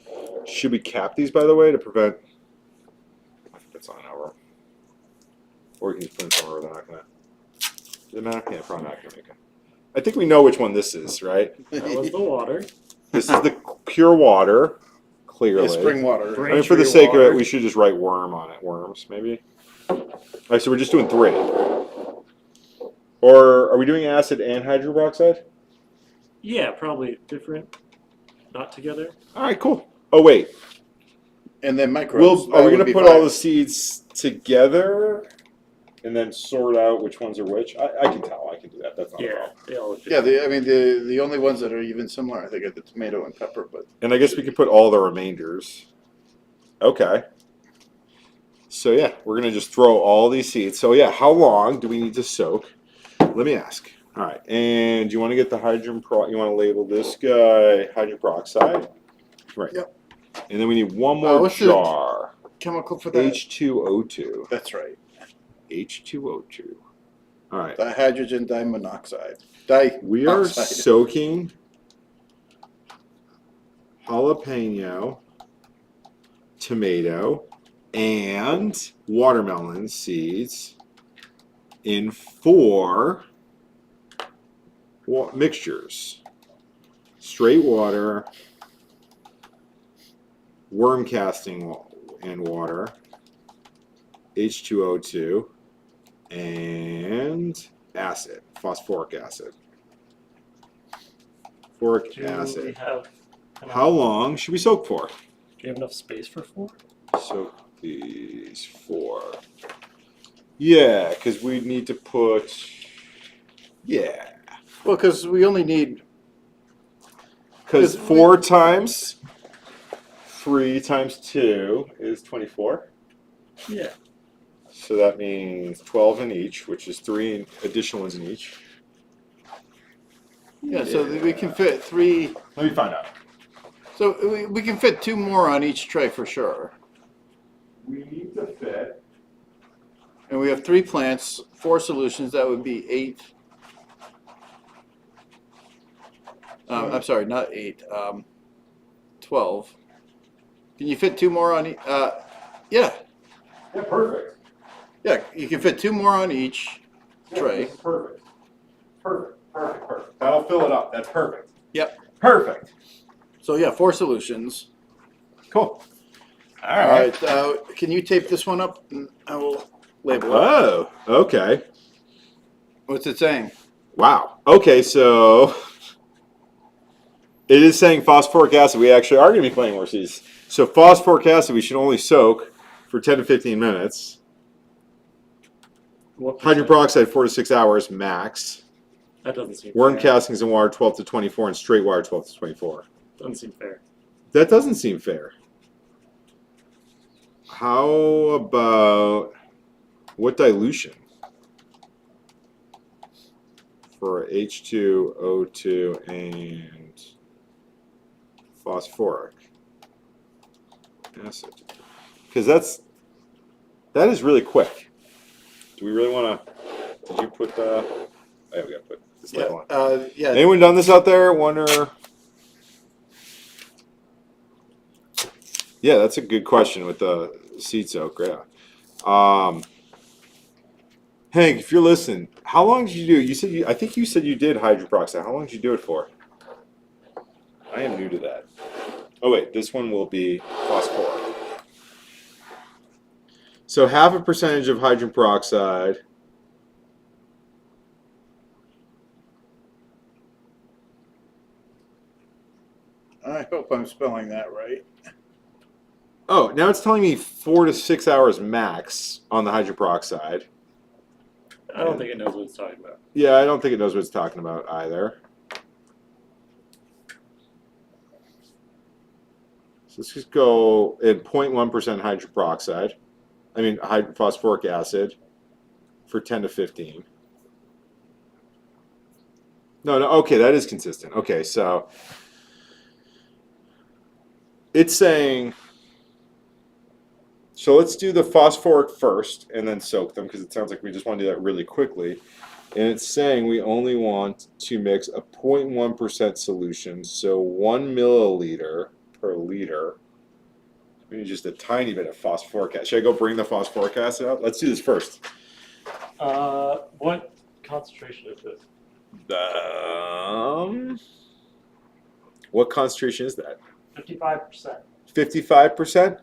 Should we cap these, by the way, to prevent? I think that's on our. Or we can just put them somewhere where they're not gonna. Does it matter? Yeah, probably not gonna make it. I think we know which one this is, right? That was the water. This is the pure water, clearly. Yeah, spring water. Spring. I mean, for the Braintree sake of water. it, we should just write worm on it. Worms, maybe. All right, so we're just doing 3. Or are we doing acid and hydrogen peroxide? Yeah, probably different, not together. All right, cool. Oh wait, And then microbes. are we gonna put all the seeds together and then sort out which ones are which? I can tell. I can do that. That's not a Yeah, problem. they all look Yeah, different. the only ones that are even similar, I think, are the tomato and pepper. But And I guess we could put all the remainders. Okay. So yeah, we're gonna just throw all these seeds. So yeah, how long do we need to soak? Let me ask. All right, and you want to get the hydrogen pro? You want to label this guy hydrogen peroxide, right? Yep. And then we need one more what's the- jar. chemical for that. H2O2. That's right. H2O2. All right. Dihydrogen dimonoxide. We are Dioxide. soaking jalapeno, tomato, and watermelon seeds in 4 mixtures. Straight water, worm casting and water, H2O2, and acid, phosphoric acid. Phosphoric Do we acid. have How long should we soak for? Do you have enough space for 4? Soak these 4. Yeah, because we need to put. Yeah. Well, because we only need, Because 'Cause 4 times 3 times 2 is 24. Yeah. So that means 12 in each, which is 3 additional ones in each. yeah, so that we can fit 3, Let me find out. so we can fit 2 more on each tray for sure. We need to fit. And we have 3 plants, 4 solutions, that would be 8. I'm sorry, not 8, 12. Can you fit 2 more on each? Yeah, Yeah, perfect. yeah, you can fit 2 more on each tray. This is perfect. Perfect. That'll fill it up. That's perfect. Yep. Perfect. So yeah, 4 solutions. Cool. All right, can you tape this one up? And I will label it. Oh, okay. What's it saying? Wow. Okay, so it is saying phosphoric acid. We actually are going to be playing more seeds. So phosphoric acid, we should only soak for 10 to 15 minutes. What Hydrogen peroxide, 4 to 6 hours max. That doesn't seem Worm fair. castings in water, 12 to 24, and straight water, 12 to 24. Doesn't seem fair. That doesn't seem fair. How about what dilution? For H2O2 and phosphoric acid. Because that is really quick. Do we really want to? Did you put the? Oh, yeah, we got to put this label on. Yeah. Anyone done this out there? Wonder. Yeah, that's a good question with the seed soak. Yeah. Hank, if you're listening, how long did you do? You said I think you said you did hydrogen peroxide. How long did you do it for? I am new to that. Oh wait, this one will be phosphoric. So 0.5% of hydrogen peroxide. I hope I'm spelling that right. Oh, now it's telling me 4 to 6 hours max on the hydrogen peroxide. I don't think it knows what it's talking about. Yeah, I don't think it knows what it's talking about either. So let's just go at 0.1% hydrogen peroxide. I mean, phosphoric acid for 10 to 15. No, okay, that is consistent. Okay, so it's saying, so let's do the phosphoric first and then soak them because it sounds like we just want to do that really quickly. And it's saying we only want to mix a 0.1% solution, so 1 milliliter per liter. We need just a tiny bit of phosphoric acid. Should I go bring the phosphoric acid out? Let's do this first. What concentration is this? What concentration is that? 55%. 55%?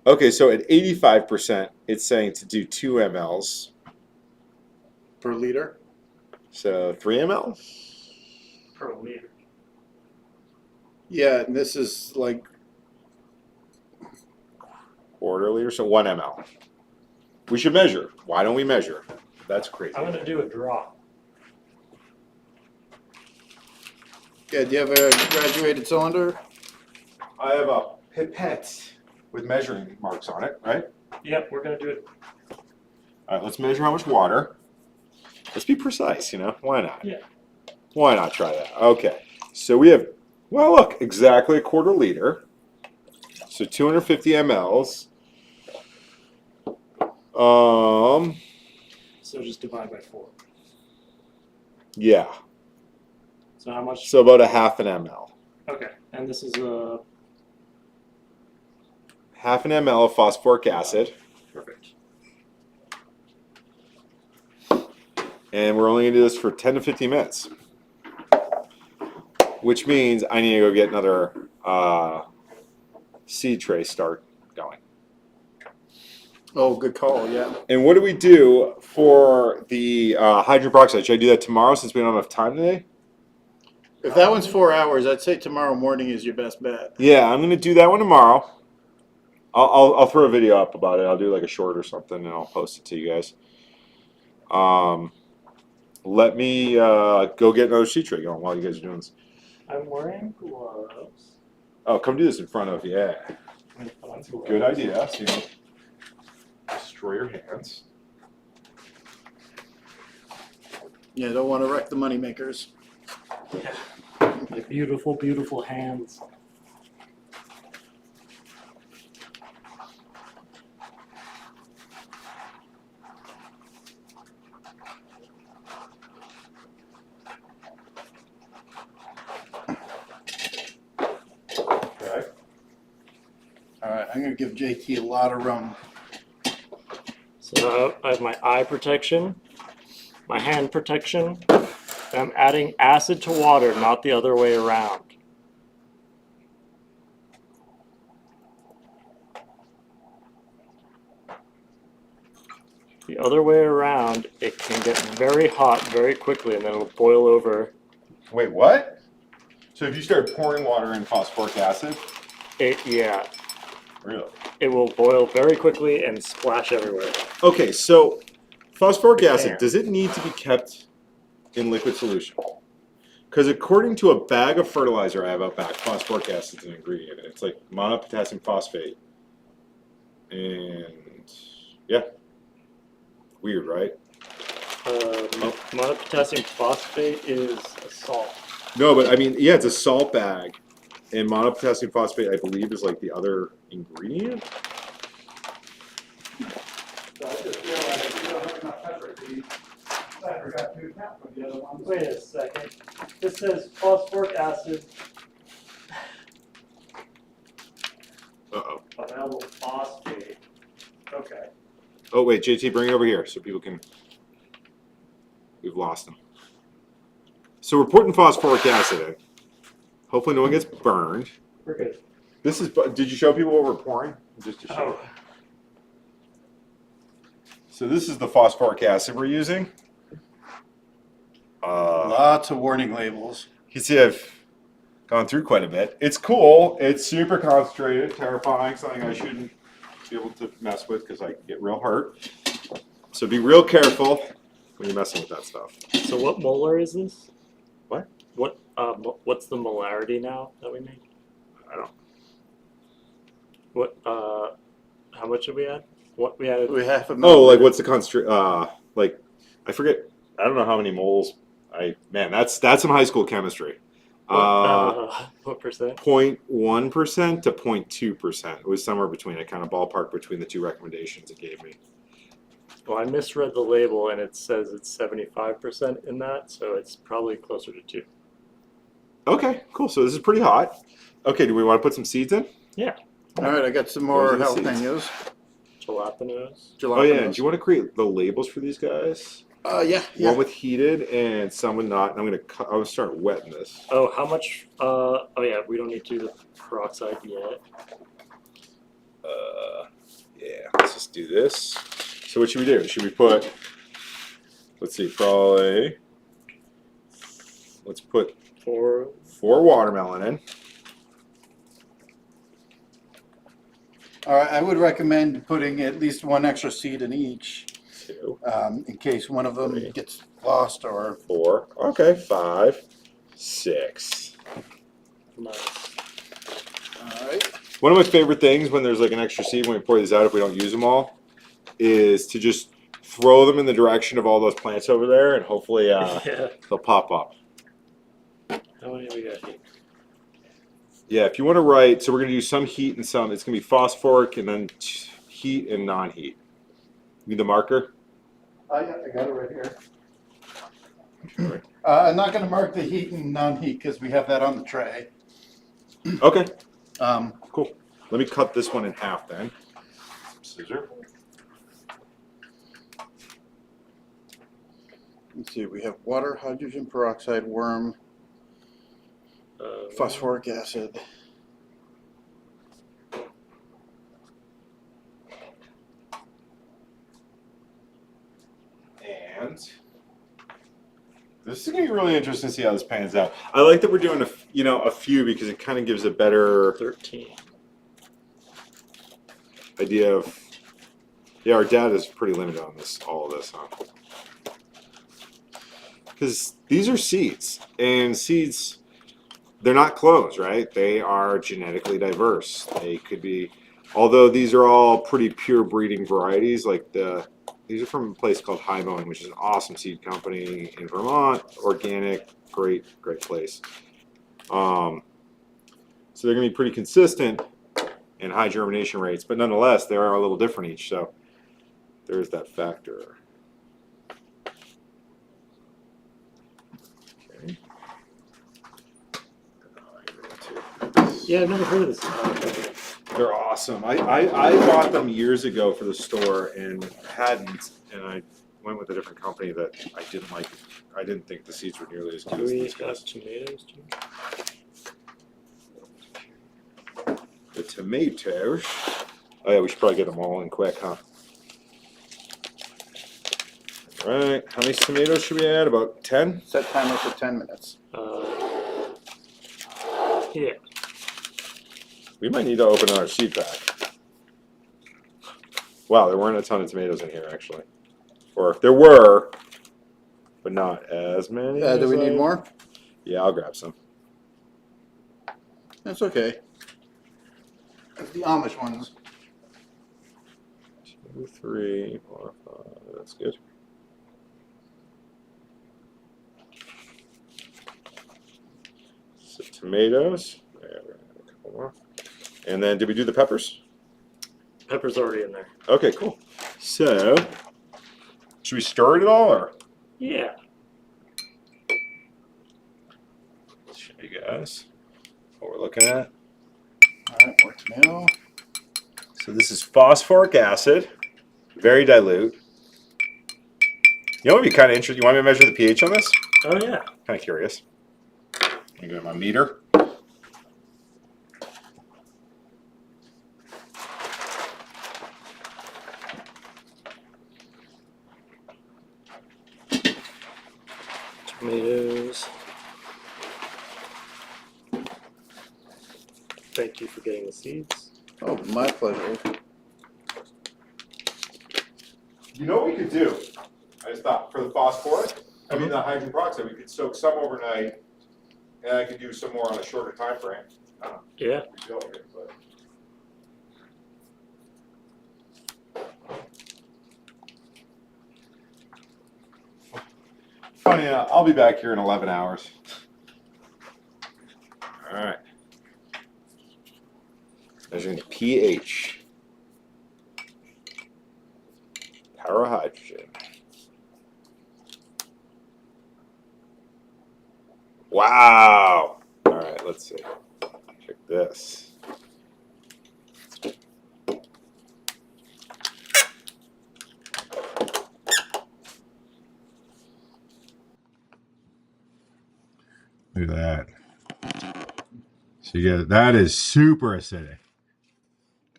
Okay, so at 85%, it's saying to do 2 mLs. Per liter? So 3 ml? Per liter. Yeah, and this is like, Quarter liter, so 1 ml. We should measure. Why don't we measure? That's crazy. I'm going to do a drop. yeah, do you have a graduated cylinder? I have a pipette with measuring marks on it, right? Yep, we're going to do it. All right, let's measure how much water. Let's be precise, you know? Why not? Yeah. Why not try that? Okay, so we have, well, look, exactly a quarter liter. So 250 mLs. So just divide by 4. Yeah, So how much? so about a 0.5 ml. Okay, and this is a half an ml of phosphoric acid, perfect. and we're only gonna do this for 10 to 15 minutes. Which means I need to go get another seed tray start going. Oh, good call. Yeah. And what do we do for the hydrogen peroxide? Should I do that tomorrow since we don't have time today? If that one's 4 hours, I'd say tomorrow morning is your best bet. Yeah, I'm gonna do that one tomorrow. I'll throw a video up about it. I'll do like a short or something, and I'll post it to you guys. Let me go get another seed tray going while you guys are doing this. I'm wearing gloves. Oh, come do this in front of That's a good idea. So you don't destroy your hands. Yeah, don't want to wreck the money makers. My beautiful, beautiful hands. Okay. All right, I'm gonna give JT a lot of rum. So I have my eye protection, my hand protection, and I'm adding acid to water, not the other way around. The other way around, it can get very hot very quickly and then it'll boil over. Wait, what? So if you start pouring water in phosphoric acid, Yeah, really? it will boil very quickly and splash everywhere. Okay, so phosphoric acid, There. does it need to be kept in liquid solution? Because according to a bag of fertilizer I have out back, phosphoric acid is an ingredient. It's like monopotassium phosphate. And yeah, weird, right? Monopotassium phosphate is a salt. No, but I mean, yeah, it's a salt bag. And monopotassium phosphate, I believe, is like the other ingredient. So I just feel like if you don't have enough pepper seeds, I forgot to account for the other ones. Wait a second. This says phosphoric acid, Uh-oh. vinyl phosphate. Okay. Oh, wait, JT, bring it over here so people can... We've lost them. So we're putting phosphoric acid in. Hopefully no one gets burned. We're good. This is... Did you show people what we're pouring? Just to show. Oh. So this is the phosphoric acid we're using. Lots of warning labels. You can see I've gone through quite a bit. It's cool. It's super concentrated, terrifying, something I shouldn't be able to mess with because I get real hurt. So be real careful when you're messing with that stuff. So what molar is this? What? What's the molarity now that we make? I don't. What? How much did we add? What we added? We have a Oh, like what's the concentration? Like I forget. I don't know how many moles. Man, that's some high school chemistry. What percent? 0.1% to 0.2%. It was somewhere between. I kind of ballpark between the two recommendations it gave me. Well, I misread the label and it says it's 75% in that, so it's probably closer to 2. Okay, cool. So this is pretty hot. Okay, do we want to put some seeds in? Yeah. All right, I got some Those are more the jalapenos. Jalapenos. Oh yeah, and do you want to create the labels for these guys? Yeah. One with heated and some with not. And I'm gonna start wetting this. Oh, how much? Oh yeah, we don't need to do the peroxide yet. Yeah, let's just do this. So what should we do? Should we put? Let's see, probably. Let's put 4. 4 watermelon in. All right, I would recommend putting at least one extra seed in each, 2, in case one of them 3. gets lost or. 4. Okay, 5, 6. Nice. All right. One of my favorite things when there's like an extra seed when we pour these out, if we don't use them all, is to just throw them in the direction of all those plants over there, and hopefully Yeah. they'll pop up. How many we got here? Yeah, if you want to write, so we're going to do some heat and some, it's going to be phosphoric and then heat and non-heat. Need the marker? Oh, yeah, I got it right here. I'm not going to mark the heat and non-heat because we have that on the tray. Okay, Um, cool. Let me cut this one in half then. Scissor. let's see, we have water, hydrogen peroxide, worm, phosphoric acid. And this is gonna be really interesting to see how this pans out. I like that we're doing a few because it kind of gives a better 13. idea of. Yeah, our data is pretty limited on all of this, huh? Because these are seeds, and seeds, they're not clones, right? They are genetically diverse. They could be, although these are all pretty pure breeding varieties, like these are from a place called High Mowing, which is an awesome seed company in Vermont. Organic, great place. So they're going to be pretty consistent and high germination rates, but nonetheless, they are a little different each. So there's that factor. Okay. Yeah, I've never heard of this. They're awesome. I bought them years ago for the store and hadn't, and I went with a different company that I didn't like. I didn't think the seeds were nearly as good Do as we these have guys. tomatoes too? The tomatoes. Oh yeah, we should probably get them all in quick, huh? All right. How many tomatoes should we add? About 10? Set timer for 10 minutes. Yeah. We might need to open our seed pack. Wow, there weren't a ton of tomatoes in here actually, or there were, but not as many. Do as we need I- more? Yeah, I'll grab some. That's okay. That's the Amish ones. 2, 3, 4, 5. That's good. So tomatoes. There, we're gonna add a couple more. And then, did we do the peppers? Pepper's already in there. Okay, cool. So, should we stir it at all, or Yeah. show you guys what we're looking at? All right, more tomato. So this is phosphoric acid, very dilute. You know what would be kind of interesting? You want me to measure the pH on this? Oh yeah. Kind of curious. Let me get my meter. Tomatoes. Thank you for getting the seeds. Oh, my pleasure. You know what we could do? I just thought for the phosphoric, I mean the hydrogen peroxide, we could soak some overnight, and I could do some more on a shorter time frame. Yeah. Funny, I'll be back here in 11 hours. All right. Measuring the pH. Power of hydrogen. Wow. All right, let's see. Check this. Look at that. So you get that is super acidic.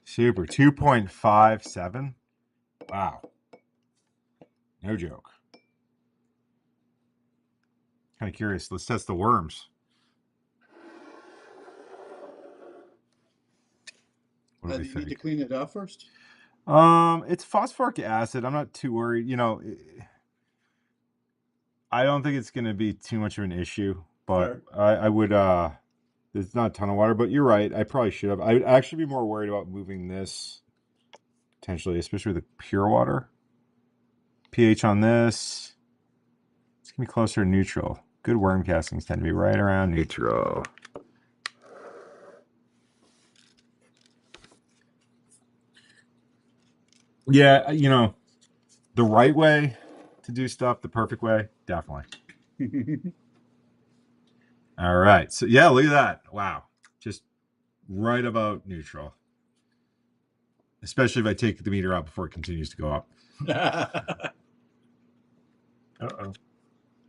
Super 2.57. Wow. No joke. Kind of curious. Let's test the worms. What do Do we you need to think? clean it off first? It's phosphoric acid. I'm not too worried. I don't think it's going to be too much of an issue, but I would, there's not a ton of water, but you're right. I probably should have. I would actually be more worried about moving this potentially, especially with the pure water. pH on this, it's going to be closer to neutral. Good worm castings tend to be right around neutral. Yeah, the right way to do stuff, the perfect way, definitely. All right. So yeah, look at that. Wow. Just right about neutral. Especially if I take the meter out before it continues to go up. Uh-oh.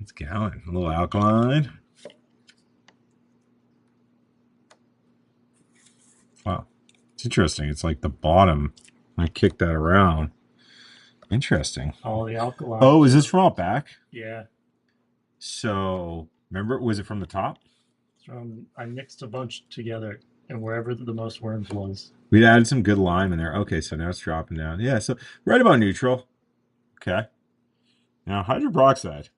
It's going. A little alkaline. Wow. It's interesting. It's like the bottom. I kicked that around. Interesting. All the alkaline. Oh, is this from out back? Yeah. So, remember, was it from the top? I mixed a bunch together, and wherever the most worms was. We added some good lime in there. Okay, so now it's dropping down. Yeah, so right about neutral. Okay. Now, hydrogen peroxide.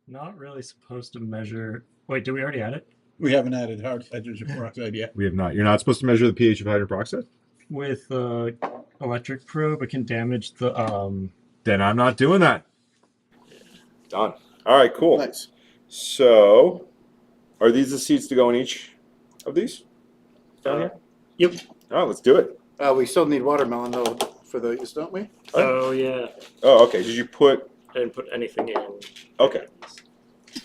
Not really supposed to measure. Wait, did we already add it? We haven't added hydrogen peroxide yet. We have not. You're not supposed to measure the pH of hydrogen peroxide? With electric probe, it can damage the Then I'm not doing that. Done. All right, cool. Nice. So, are these the seeds to go in each of these? Down here? Yep. All right, let's do it. We still need watermelon though for those, don't we? Oh yeah. Oh, okay. Did you put... I didn't put anything in. Okay.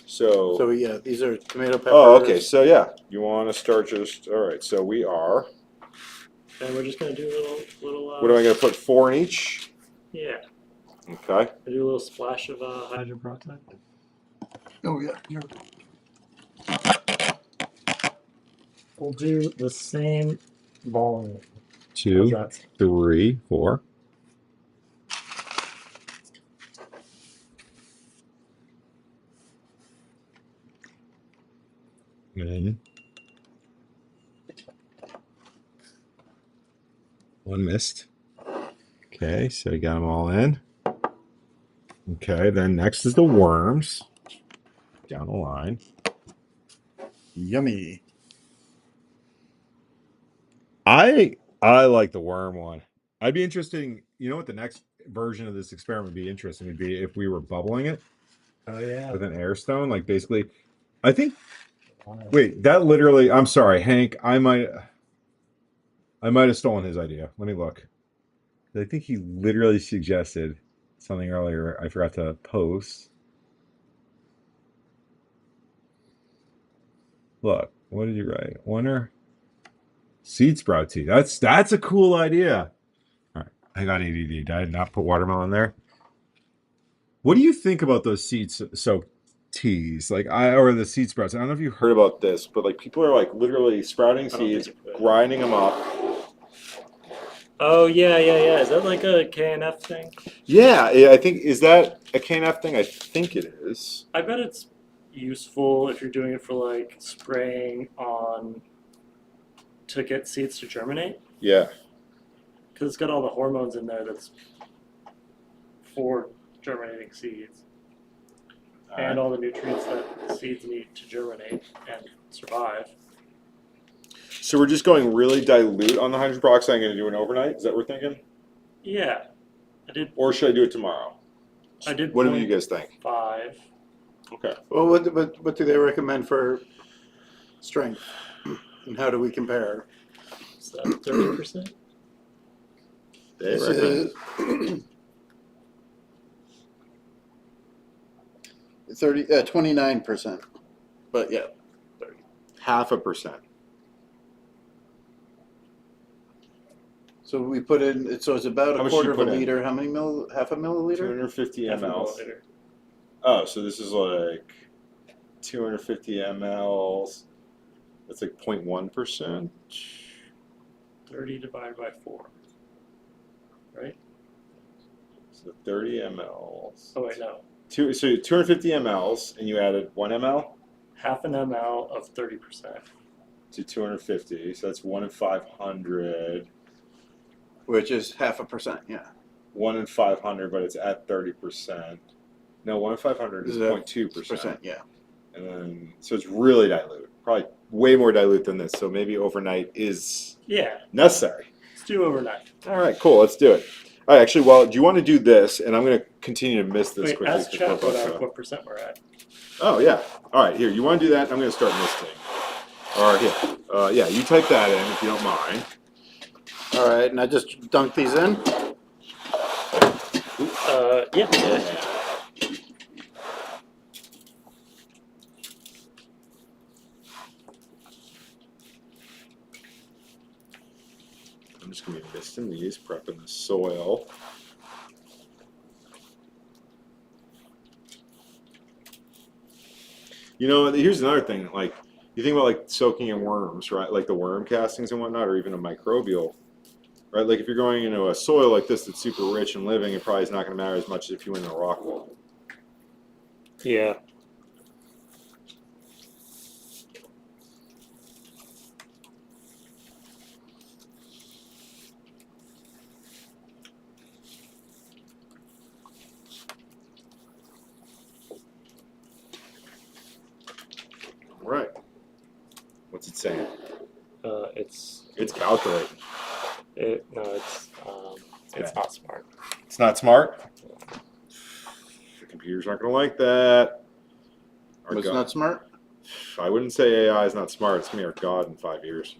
So... So yeah, these are tomato peppers. Oh, okay. So, yeah. You want to start just... All right. So, we are... And we're just gonna do a little. What am I going to put? 4 in each? Yeah. Okay. I do a little splash of hydrogen peroxide. Oh yeah. Here. We'll do the same volume. 2, How's that? 3, 4. And 1 missed. Okay, so you got them all in. Okay, then next is the worms. Down the line. Yummy. I like the worm one. I'd be interested in, you know what the next version of this experiment would be interesting would be if we were bubbling it Oh yeah. with an air stone. Like basically, I think, wait, that literally, I'm sorry, Hank, I might have stolen his idea. Let me look. I think he literally suggested something earlier. I forgot to post. Look, what did you write? Wonder seed sprout tea. That's a cool idea. All right, I got ADD. I did not put watermelon there. What do you think about those seeds soaked teas? Like or the seed sprouts? I don't know if you heard about this, but like people are like literally sprouting seeds, grinding them up. Oh yeah. Is that like a KNF thing? Yeah, I think, is that a KNF thing? I think it is. I bet it's useful if you're doing it for like spraying on to get seeds to germinate, Yeah. because it's got all the hormones in there that's for germinating seeds and all the nutrients that the seeds need to germinate and survive. So we're just going really dilute on the hydrogen peroxide. I'm going to do an overnight. Is that what we're thinking? Yeah, I did. Or should I do it tomorrow? I did. What do you guys think? 5. Okay. Well, what do they recommend for strength? And how do we compare? Is that 30%? They This recommend. is 29%. But yeah, 0.5%. so we put in. So it's about How a much quarter you of a put in? liter. How many half a milliliter? 250 Half a mLs. milliliter. Oh, so this is like 250 mLs. That's like 0.1%. 30 divided by 4. Right? So 30 mLs. Oh wait, no. So 250 mLs, and you added 1 ml Half an ml of 30%. to 250. So that's 1 in 500. Which is 0.5%. Yeah. 1 in 500, but it's at 30%. No, 1 in 500 is 0.2%. Yeah. And then, so it's really dilute. Probably way more dilute than this. So maybe overnight is Yeah, necessary. let's do overnight. All right, cool. Let's do it. All right, actually, well, do you want to do this? And I'm going to continue to miss this Wait, quickly. ask chat what percent we're at. Oh, yeah. All right, here. You want to do that? I'm going to start listing. Or here. Yeah, you type that in if you don't mind. All right, and I just dunk these in. Yeah. Misting these, prepping the soil. You know, here's another thing. Like, you think about like soaking in worms, right? Like the worm castings and whatnot, or even a microbial, right? Like if you're going into a soil like this that's super rich and living, it probably is not going to matter as much as if you went in a rock wall. Yeah. All right. What's it saying? It's calculating. it's not smart. It's not smart. The computer's not going to like that. Our It's God- not smart. I wouldn't say AI is not smart. It's going to be our God in 5 years.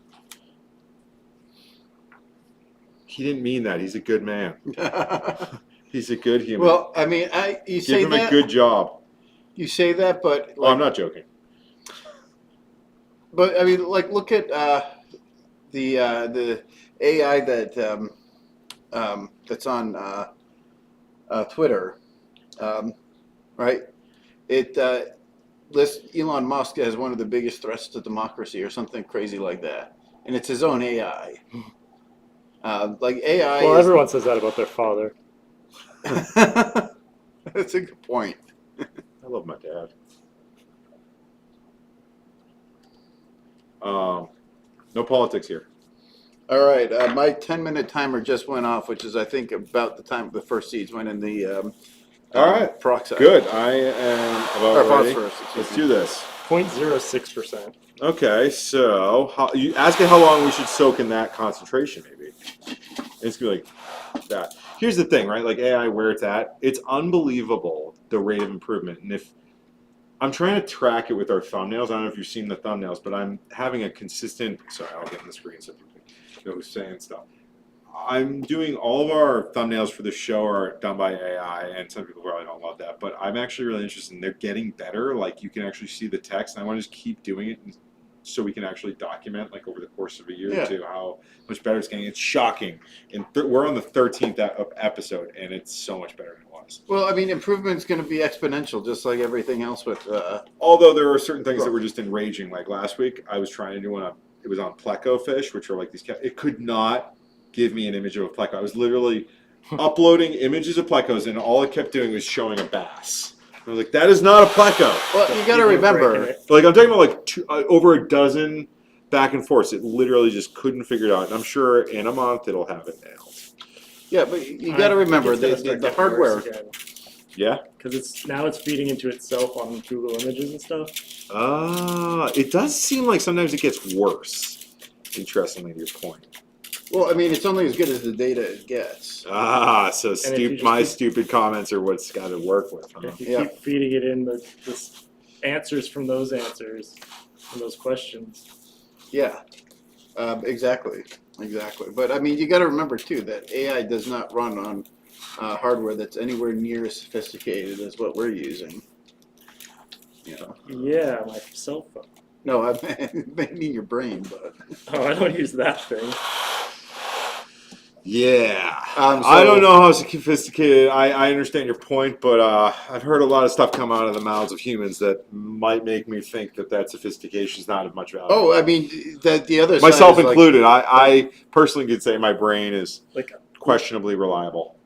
He didn't mean that. He's a good man. He's a good human. Well, I mean, you Give say him that. a good job. You say that, but Oh, I'm not joking. But I mean, like, look at the AI that that's on Twitter, right? It lists Elon Musk as one of the biggest threats to democracy, or something crazy like that, and it's his own AI. Like AI. Well, everyone says that about their father. That's a good point. I love my dad. No politics here. All right, my 10-minute timer just went off, which is, I think, about the time the first seeds went in the All right. peroxide. Good. I am Or about ready. phosphorus. excuse Let's me. do this. 0.06%. Okay, so you ask it how long we should soak in that concentration, maybe. It's gonna be like that. Here's the thing, right? Like AI, where it's at, it's unbelievable the rate of improvement. And if I'm trying to track it with our thumbnails, I don't know if you've seen the thumbnails, but I'm having a consistent. Sorry, I'll get in the screen so people know who's saying stuff. I'm doing all of our thumbnails for the show are done by AI, and some people probably don't love that, but I'm actually really interested in they're getting better. Like you can actually see the text, and I want to just keep doing it, so we can actually document, like over the course of a year or two, how much better it's getting. It's shocking, and we're on the 13th episode, and it's so much better than it was. Well, I mean, improvement's going to be exponential, just like everything else with. Although there are certain things that were just enraging. Like last week, I was trying to do one. It was on pleco fish, which are like these. It could not give me an image of a pleco. I was literally uploading images of plecos, and all it kept doing was showing a bass. I was like, that is not a pleco. Well, you got to remember. Like I'm talking about like over a dozen back and forths. It literally just couldn't figure it out. And I'm sure in a month it'll have it nailed. Yeah, but you got to remember the hardware. Yeah. Because it's feeding into itself on Google Images and stuff. It does seem like sometimes it gets worse. Interestingly, to your point. Well, I mean, it's only as good as the data it gets. So my stupid comments are what's got to work with. Huh? If you keep feeding it in the answers from those questions. Yeah, exactly. But I mean, you got to remember too that AI does not run on hardware that's anywhere near as sophisticated as what we're using. You know. Yeah, my cell phone. No, I mean your brain, but. Oh, I don't use that thing. Yeah, I don't know how sophisticated. I understand your point, but I've heard a lot of stuff come out of the mouths of humans that might make me think that sophistication is not of much value. Oh, I mean, the other myself side is included. I personally could say my brain is questionably reliable.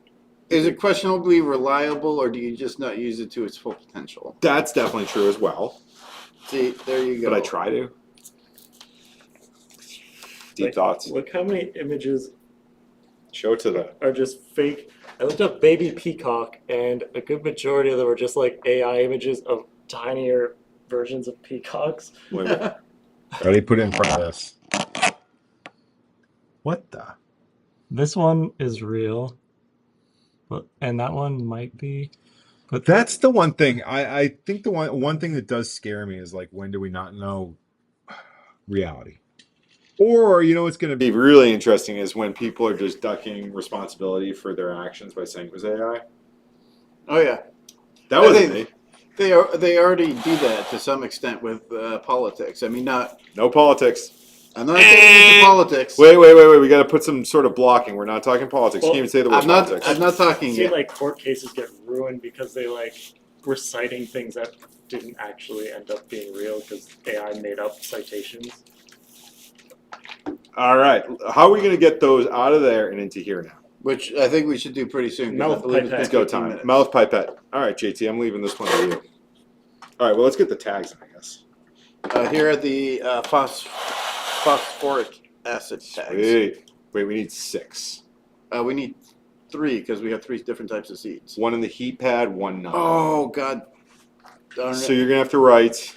Is it questionably reliable, or do you just not use it to its full potential? That's definitely true as well. See, there you go. But I try to. Deep thoughts. Look how many images. Show it to them. Are just fake. I looked up baby peacock, and a good majority of them are just like AI images of tinier versions of peacocks. Wait a minute. Ready? Put it in front of us. What the? This one is real, and that one might be. But that's the one thing. I think the one thing that does scare me is like, when do we not know reality? Or, it's going to Be really interesting is when people are just ducking responsibility for their actions by saying it was AI. Oh yeah, That wasn't me. They already do that to some extent with politics. I mean, not. No politics. I'm not getting into politics. Wait. We got to put some sort of blocking. We're not talking politics. Well, you can't even say the word I'm not. politics. I'm not talking I've seen yet. like court cases get ruined because they like were citing things that didn't actually end up being real because AI made up citations. All right. How are we going to get those out of there and into here now? Which I think we should do pretty soon. 'Cause I Mouth believe it's pipette. Let's been go 15 time. minutes. Mouth pipette. All right, JT, I'm leaving this one to you. All right, well, let's get the tags in, I guess. Here are the phosphoric acid tags. Sweet. Wait, we need 6. We need 3 because we have 3 different types of seeds. One in the heat pad, one not. Oh God! Darn So it. you're going to have to write.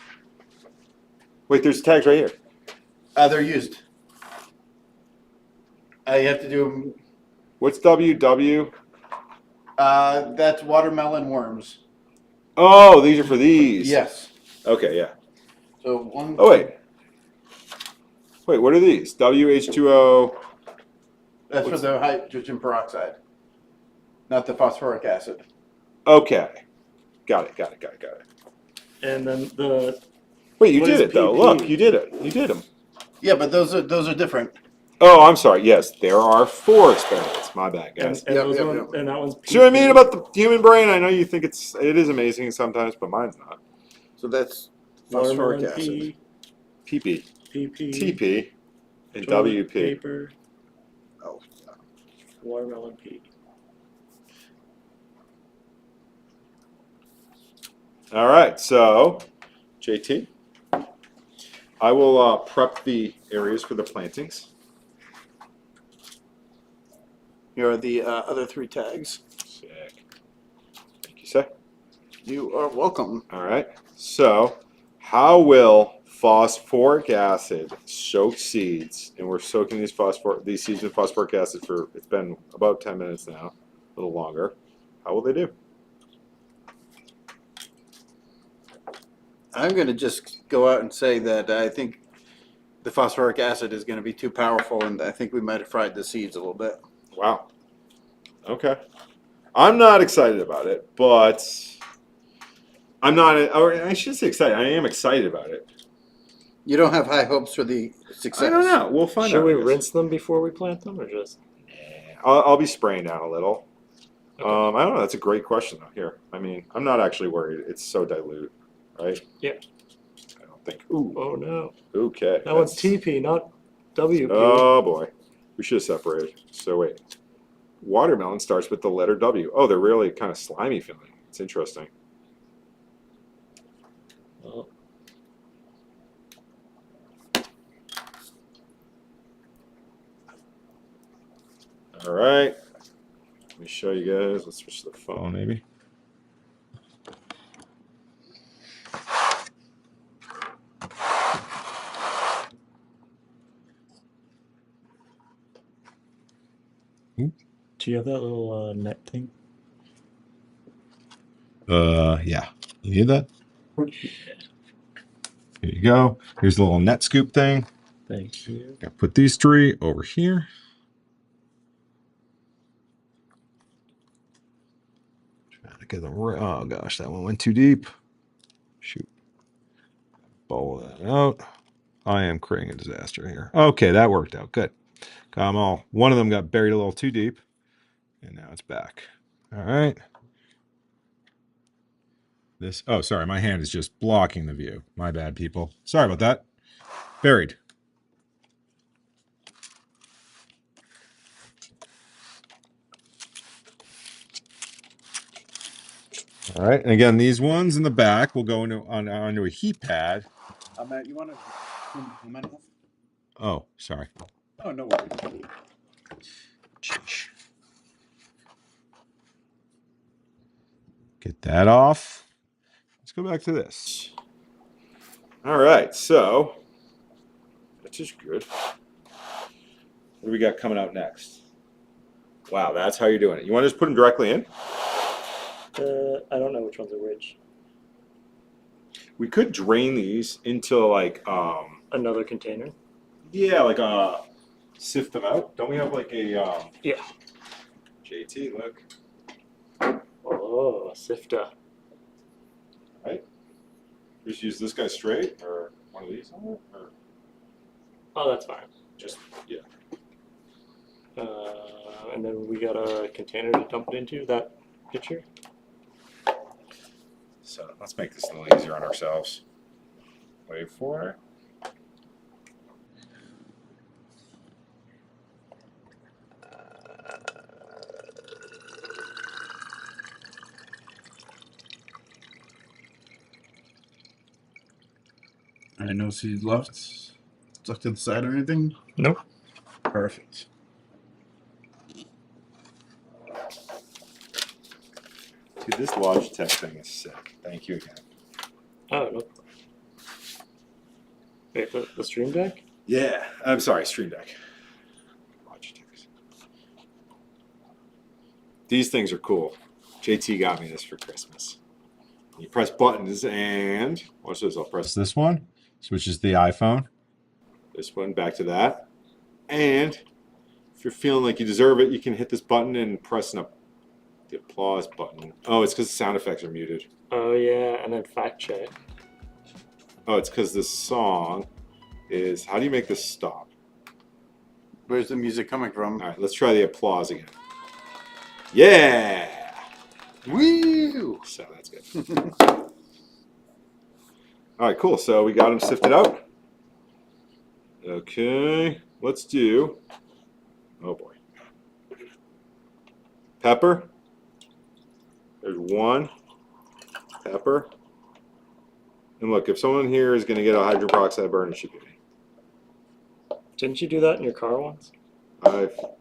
Wait, there's tags right here. They're used. You have to do. What's WW? That's watermelon worms. Oh, these are for these. Yes. Okay, yeah. So one. Oh, wait. Wait, what are these? WH2O. That's for the hydrogen peroxide, not the phosphoric acid. Okay. Got it. And then the Wait, you What did is it, though. PP? Look, you did it. You did them. Yeah, but those are different. Oh, I'm sorry. Yes, there are 4 experiments. My bad, guys. and, Yep, those yep, one, yep. and that one's See what I mean PP. about the human brain? I know you think it is amazing sometimes, but mine's not. So that's phosphoric Watermelon acid. P, PP, PP, TP, and toilet WP. paper, Oh. watermelon P. All right, so JT, I will prep the areas for the plantings. Here are the other 3 tags. Sick. Thank you, sir. You are welcome. All right. So, how will phosphoric acid soak seeds? And we're soaking these seeds in phosphoric acid for, it's been about 10 minutes now, a little longer. How will they do? I'm going to just go out and say that I think the phosphoric acid is going to be too powerful, and I think we might have fried the seeds a little bit. Wow. Okay. I'm not excited about it, but I'm not, or I shouldn't say excited. I am excited about it. You don't have high hopes for the success. I don't know. We'll find Should out. we I guess. rinse them before we plant them, or just? I'll be spraying down a little. Okay. I don't know. That's a great question, though. Here, I mean, I'm not actually worried. It's so dilute, right? Yeah. I don't think. Ooh. Oh no, Okay. that one's that's- TP, not WP. Oh boy, we should have separated. So wait, watermelon starts with the letter W. Oh, they're really kind of slimy feeling. It's interesting. Oh. All right. Let me show you guys. Let's switch to the phone, maybe. Do you have that little net thing? Yeah. You need that? Here you go. Here's the little net scoop thing. Thank you. Gotta put these 3 over here. Trying to get them right. Oh gosh, that one went too deep. Shoot. Bowl that out. I am creating a disaster here. Okay, that worked out. Good. One of them got buried a little too deep, and now it's back. All right. Oh, sorry, my hand is just blocking the view. My bad, people. Sorry about that. Buried. All right, and again, these ones in the back will go onto a heat pad. Matt, you want to zoom in? Oh, sorry. Oh, no worries. Sheesh. Get that off. Let's go back to this. All right, so that's just good. What do we got coming out next? Wow, that's how you're doing it. You want to just put them directly in? I don't know which ones are which. We could drain these into like Another container. yeah, like sift them out. Don't we have like a Yeah. JT, look. Oh, a sifter. Just use this guy straight or one of these on it? Or Oh, that's fine. Just, yeah. And then we got a container to dump it into, that picture. So let's make this a little easier on ourselves. Wait for it. I no seed left. Stuck to the side or anything? Nope. Perfect. Dude, this Logitech thing is sick. Thank you again. Oh, no. Wait, the Stream Deck? Yeah, I'm sorry, Stream Deck. Logitech. These things are cool. JT got me this for Christmas. You press buttons and watch this. I'll press This one, which is the iPhone. this one back to that. And if you're feeling like you deserve it, you can hit this button and press the applause button. Oh, it's because the sound effects are muted. Oh, yeah, and then fact check. Oh, it's because this song is. How do you make this stop? Where's the music coming from? All right, let's try the applause again. Yeah. Woo! So that's good. All right, cool. So we got them sifted out. Okay, let's do. Oh boy. Pepper. There's one. Pepper. And look, if someone here is going to get a hydrogen peroxide burn, it should be me. Didn't you do that in your car once? I feel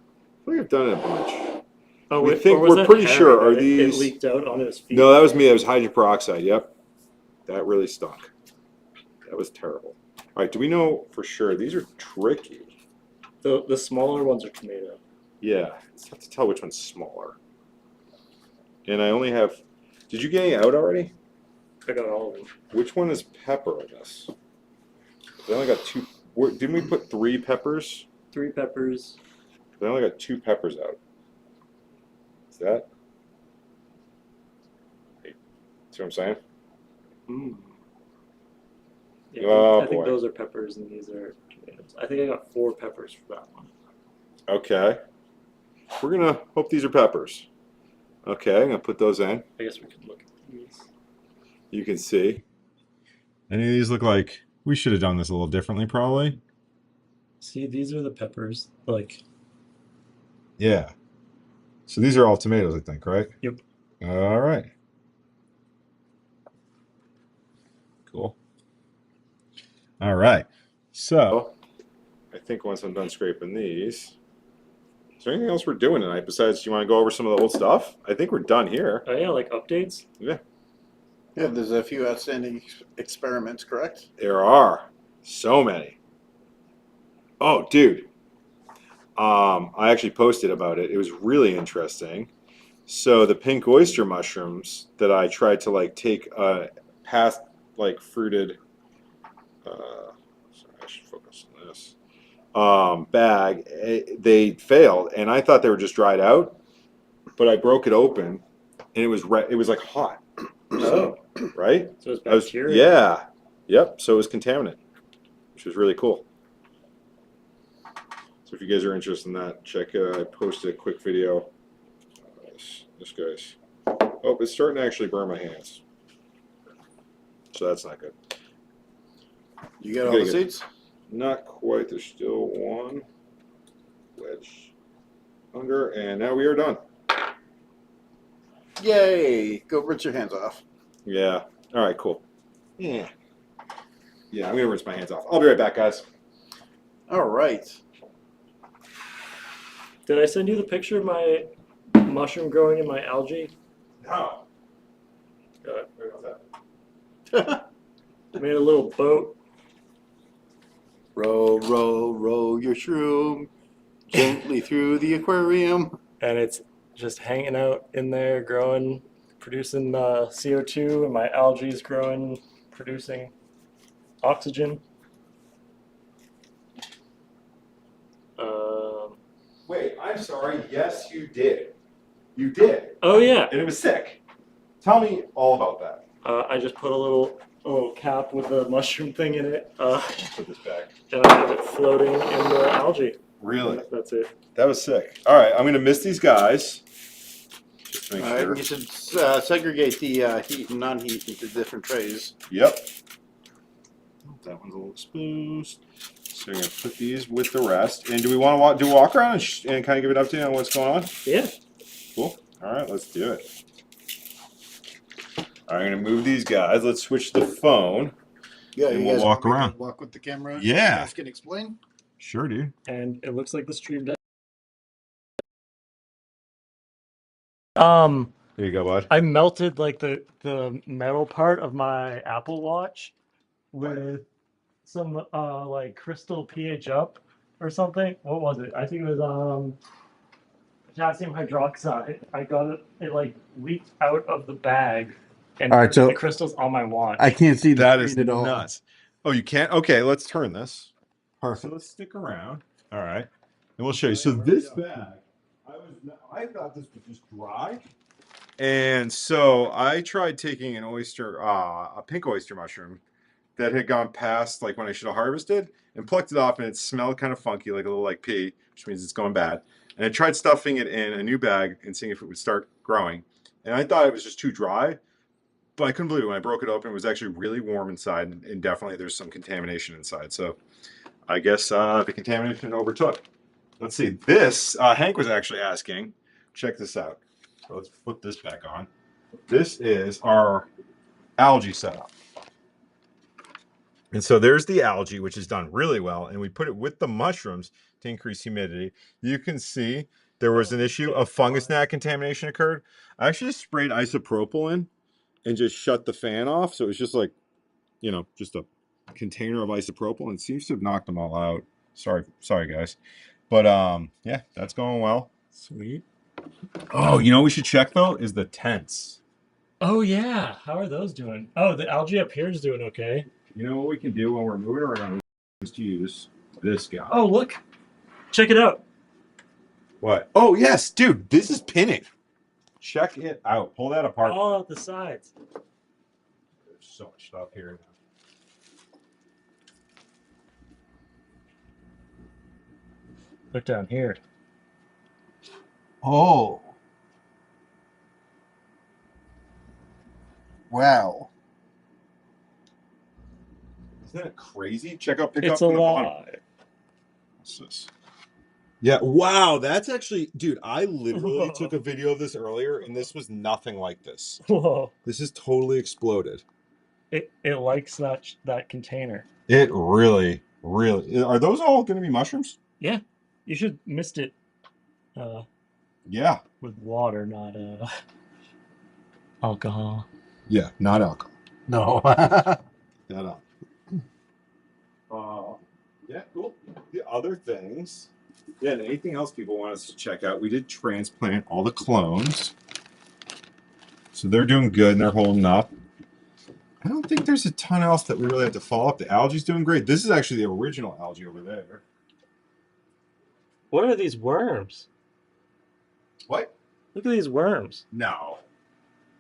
like I've done it a bunch. Oh, We wait, think or was we're that pretty Harry sure. that Are it these? leaked out onto his feet? No, that was me. That was hydrogen peroxide. Yep. That really stunk. That was terrible. All right, do we know for sure? These are tricky. The smaller ones are tomato. Yeah, it's tough to tell which one's smaller. And I only have. Did you get any out already? I got all of them. Which one is pepper in this? I only got two. Didn't we put 3 peppers? 3 peppers. I only got 2 peppers out. Is that? See what I'm saying? Mm. Yeah, Oh, I think boy. those are peppers and these are tomatoes. I think I got 4 peppers for that one. Okay. We're gonna hope these are peppers. Okay, I'm gonna put those in. I guess we could look at these. You can see. Any of these look like we should have done this a little differently, probably. See, these are the peppers. Like, Yeah. So these are all tomatoes, I think, right? Yep. All right. Cool. All right. So, I think once I'm done scraping these, is there anything else we're doing tonight besides you want to go over some of the old stuff? I think we're done here. oh yeah, like updates. Yeah. Yeah, there's a few outstanding experiments, correct? There are so many. Oh, dude. I actually posted about it. It was really interesting. So the pink oyster mushrooms that I tried to like take past like fruited. Sorry, I should focus on this. Bag. They failed, and I thought they were just dried out, but I broke it open, and it was it was like hot. Oh, Right? so it's I was, bacteria. yeah. Yep. So it was contaminant, which was really cool. So if you guys are interested in that, check. I posted a quick video. This guy's. Oh, it's starting to actually burn my hands. So that's not good. You got all Okay, the good. seeds? Not quite. There's still one wedge under, and now we are done. Yay! Go rinse your hands off. Yeah. All right. Cool. Yeah. Yeah. I'm gonna rinse my hands off. I'll be right back, guys. All right. Did I send you the picture of my mushroom growing in my algae? No. Good. Where was that? I made a little boat. Row, row, row your shroom gently through the aquarium. And it's just hanging out in there, growing, producing CO2, and my algae is growing, producing oxygen. Wait. I'm sorry. Yes, you did. You did. Oh yeah, And it was sick. Tell me all about that. I just put a little little cap with the mushroom thing in it. Put this back. And I have it floating in the algae. Really? That's it. That was sick. All right, I'm gonna miss these guys. Just to make All right, sure. you should segregate the heat and non-heat into different trays. Yep. That one's a little exposed. So we're gonna put these with the rest. And do we want to walk around and kind of give an update on what's going on? Yeah. Cool. All right, let's do it. All right, I'm gonna move these guys. Let's switch the phone. Yeah, And you we'll guys walk want me to around. walk with the camera. Yeah. You guys can explain. Sure, dude. And it looks like the stream deck. Here you go, bud. I melted like the metal part of my Apple Watch with some like crystal pH up or something. What was it? I think it was potassium hydroxide. I got it like leaked out of the bag, and All right, so the crystals on my watch. I can't see the That screen is at all. nuts. Oh, you can't? Okay, let's turn this. So Perfect. let's stick around. All right, and we'll show you. So this bag, I thought this was just dry, and so I tried taking an oyster, a pink oyster mushroom that had gone past like when I should have harvested, and plucked it off, and it smelled kind of funky, like a little like pee, which means it's going bad. And I tried stuffing it in a new bag and seeing if it would start growing, and I thought it was just too dry. But I couldn't believe it when I broke it open. It was actually really warm inside, and definitely there's some contamination inside. So I guess the contamination overtook. Let's see. This, Hank was actually asking. Check this out. So let's put this back on. This is our algae setup. And so there's the algae, which is done really well. And we put it with the mushrooms to increase humidity. You can see there was an issue of fungus gnat contamination occurred. I actually sprayed isopropyl in and just shut the fan off. So it was just like, you know, just a container of isopropyl, and it seems to have knocked them all out. Sorry guys. But yeah, that's going well. Sweet. Oh, you know what we should check though is the tents. Oh yeah, how are those doing? Oh, the algae up here is doing okay. You know what we can do when we're moving around is to use this guy. Oh look, check it out. What? Oh yes, dude, this is pinning. Check it out. Pull that apart. All out the sides. There's so much stuff here. Look down here. Oh. Wow. Isn't that crazy? Check out pickup. It's alive. What's this? Yeah, wow, that's actually, dude, I literally took a video of this earlier, and this was nothing like this. Whoa. This is totally exploded. It likes that container. It really. Are those all going to be mushrooms? Yeah. You should mist it Yeah. with water, not alcohol. Yeah, not alcohol. No. Not up. Yeah, cool. The other things. Yeah, and anything else people want us to check out? We did transplant all the clones. So they're doing good and they're holding up. I don't think there's a ton else that we really have to follow up. The algae's doing great. This is actually the original algae over there. What are these worms? What? Look at these worms No.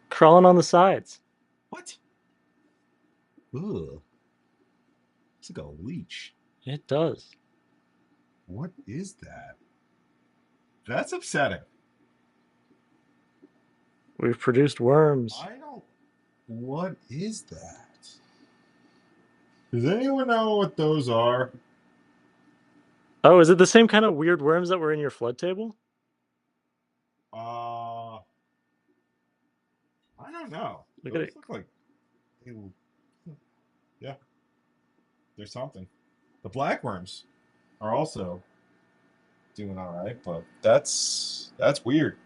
crawling on the sides. What? Ugh. It's like a leech. It does. What is that? That's upsetting. We've produced worms. I don't. What is that? Does anyone know what those are? Oh, is it the same kind of weird worms that were in your flood table? I don't know. Look Those at it. look like. Yeah. There's something. The black worms are also doing all right, but that's weird.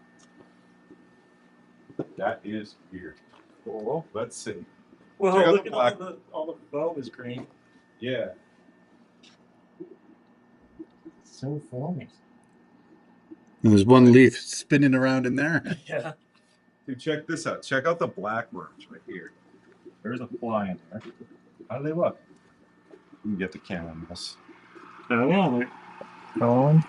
That is weird. Cool. Let's see. Whoa, Check out look the at black- all the bulb is green. Yeah. So foamy. There's one leaf spinning around in there. Yeah. Dude, check this out. Check out the black worms right here. There's a fly in there. How do they look? You can get the camera on this. Oh yeah, they're crawling.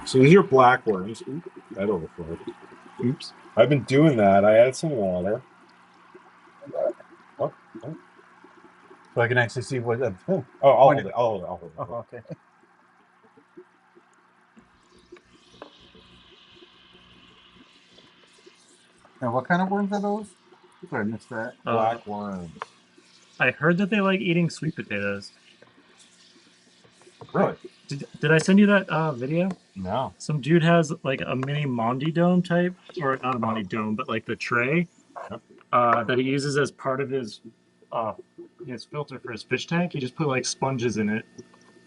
So these are black worms. Ooh, that overflowed. Oops. I've been doing that. I added some water. Oh, oh. So I can actually see what. Oh, I'll hold it. I'll hold it. I'll hold it. Oh, okay. Now, what kind of worms are those? Sorry, I missed that. Black worms. I heard that they like eating sweet potatoes. Really? Did I send you that video? No. Some dude has like a mini Mondi dome type, or not a Mondi dome, but like the tray Yep. that he uses as part of uh, his filter for his fish tank. He just put like sponges in it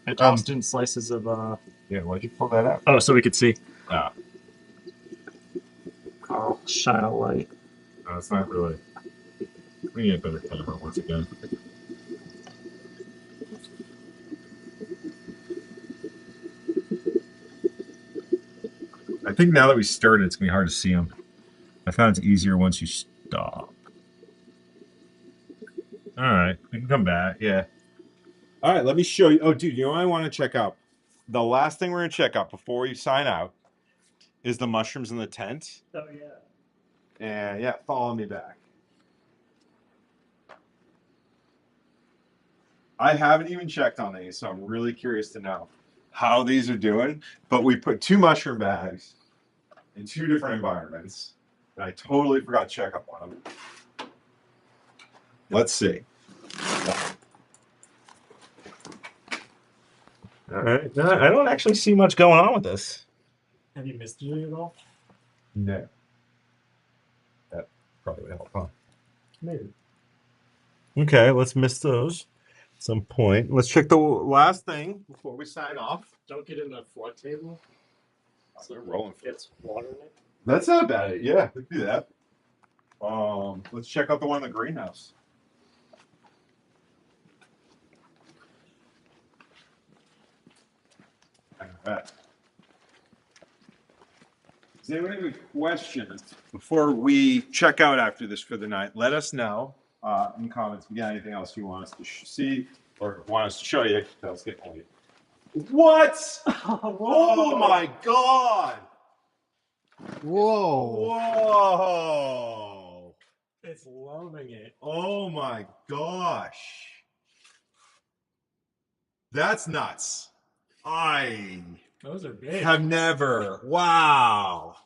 and tossed in slices of. Yeah, why'd you pull that out? Oh, so we could see. Ah, Oh, shine a light. no, it's not really. We need a better camera once again. I think now that we started, it's gonna be hard to see them. I found it's easier once you stop. All right, we can come back. Yeah. All right, let me show you. Oh, dude, you know what I want to check out? The last thing we're gonna check out before we sign out is the mushrooms in the tent. Oh yeah. And yeah, follow me back. I haven't even checked on these, so I'm really curious to know how these are doing. But we put 2 mushroom bags in 2 different environments, and I totally forgot to check up on them. Let's see. All right, I don't actually see much going on with this. Have you missed it at all? No. That probably would help, huh? Maybe. Okay, let's miss those at some point. Let's check the last thing before we sign off. Don't get in the flood table. They're rolling. Gets water in it. That's not bad. Yeah, we can do that. Let's check out the one in the greenhouse. All right. Does anyone have any questions before we check out after this for the night? Let us know in the comments if you got anything else you want us to see or want us to show you. Let's get late. What? Oh my God! Whoa. Whoa! It's loving it. Oh my gosh! That's nuts. I Those are big. have never. Wow.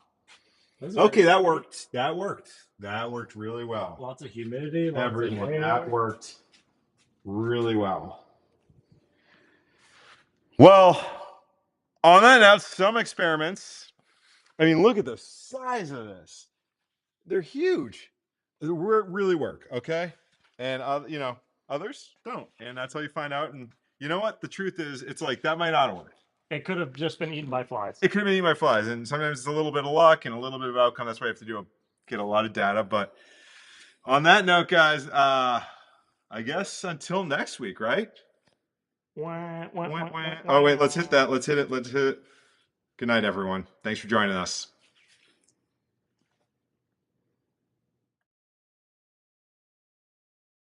Those are Okay, that worked. That worked. That worked really well. lots of humidity. Lots Everything. of air. That worked really well. Well, on that note, some experiments. I mean, look at the size of this. They're huge. They really work, okay? And you know, others don't. And that's how you find out. And you know what? The truth is, it's like that might not have worked. It could have just been eaten by flies. It could have been eaten by flies, and sometimes it's a little bit of luck and a little bit of outcome. That's why you have to get a lot of data. But on that note, guys, I guess until next week, right? Wah, wah, wah, wah, Oh wait, let's wah. hit that. Let's hit it. Let's hit it. Good night, everyone. Thanks for joining us.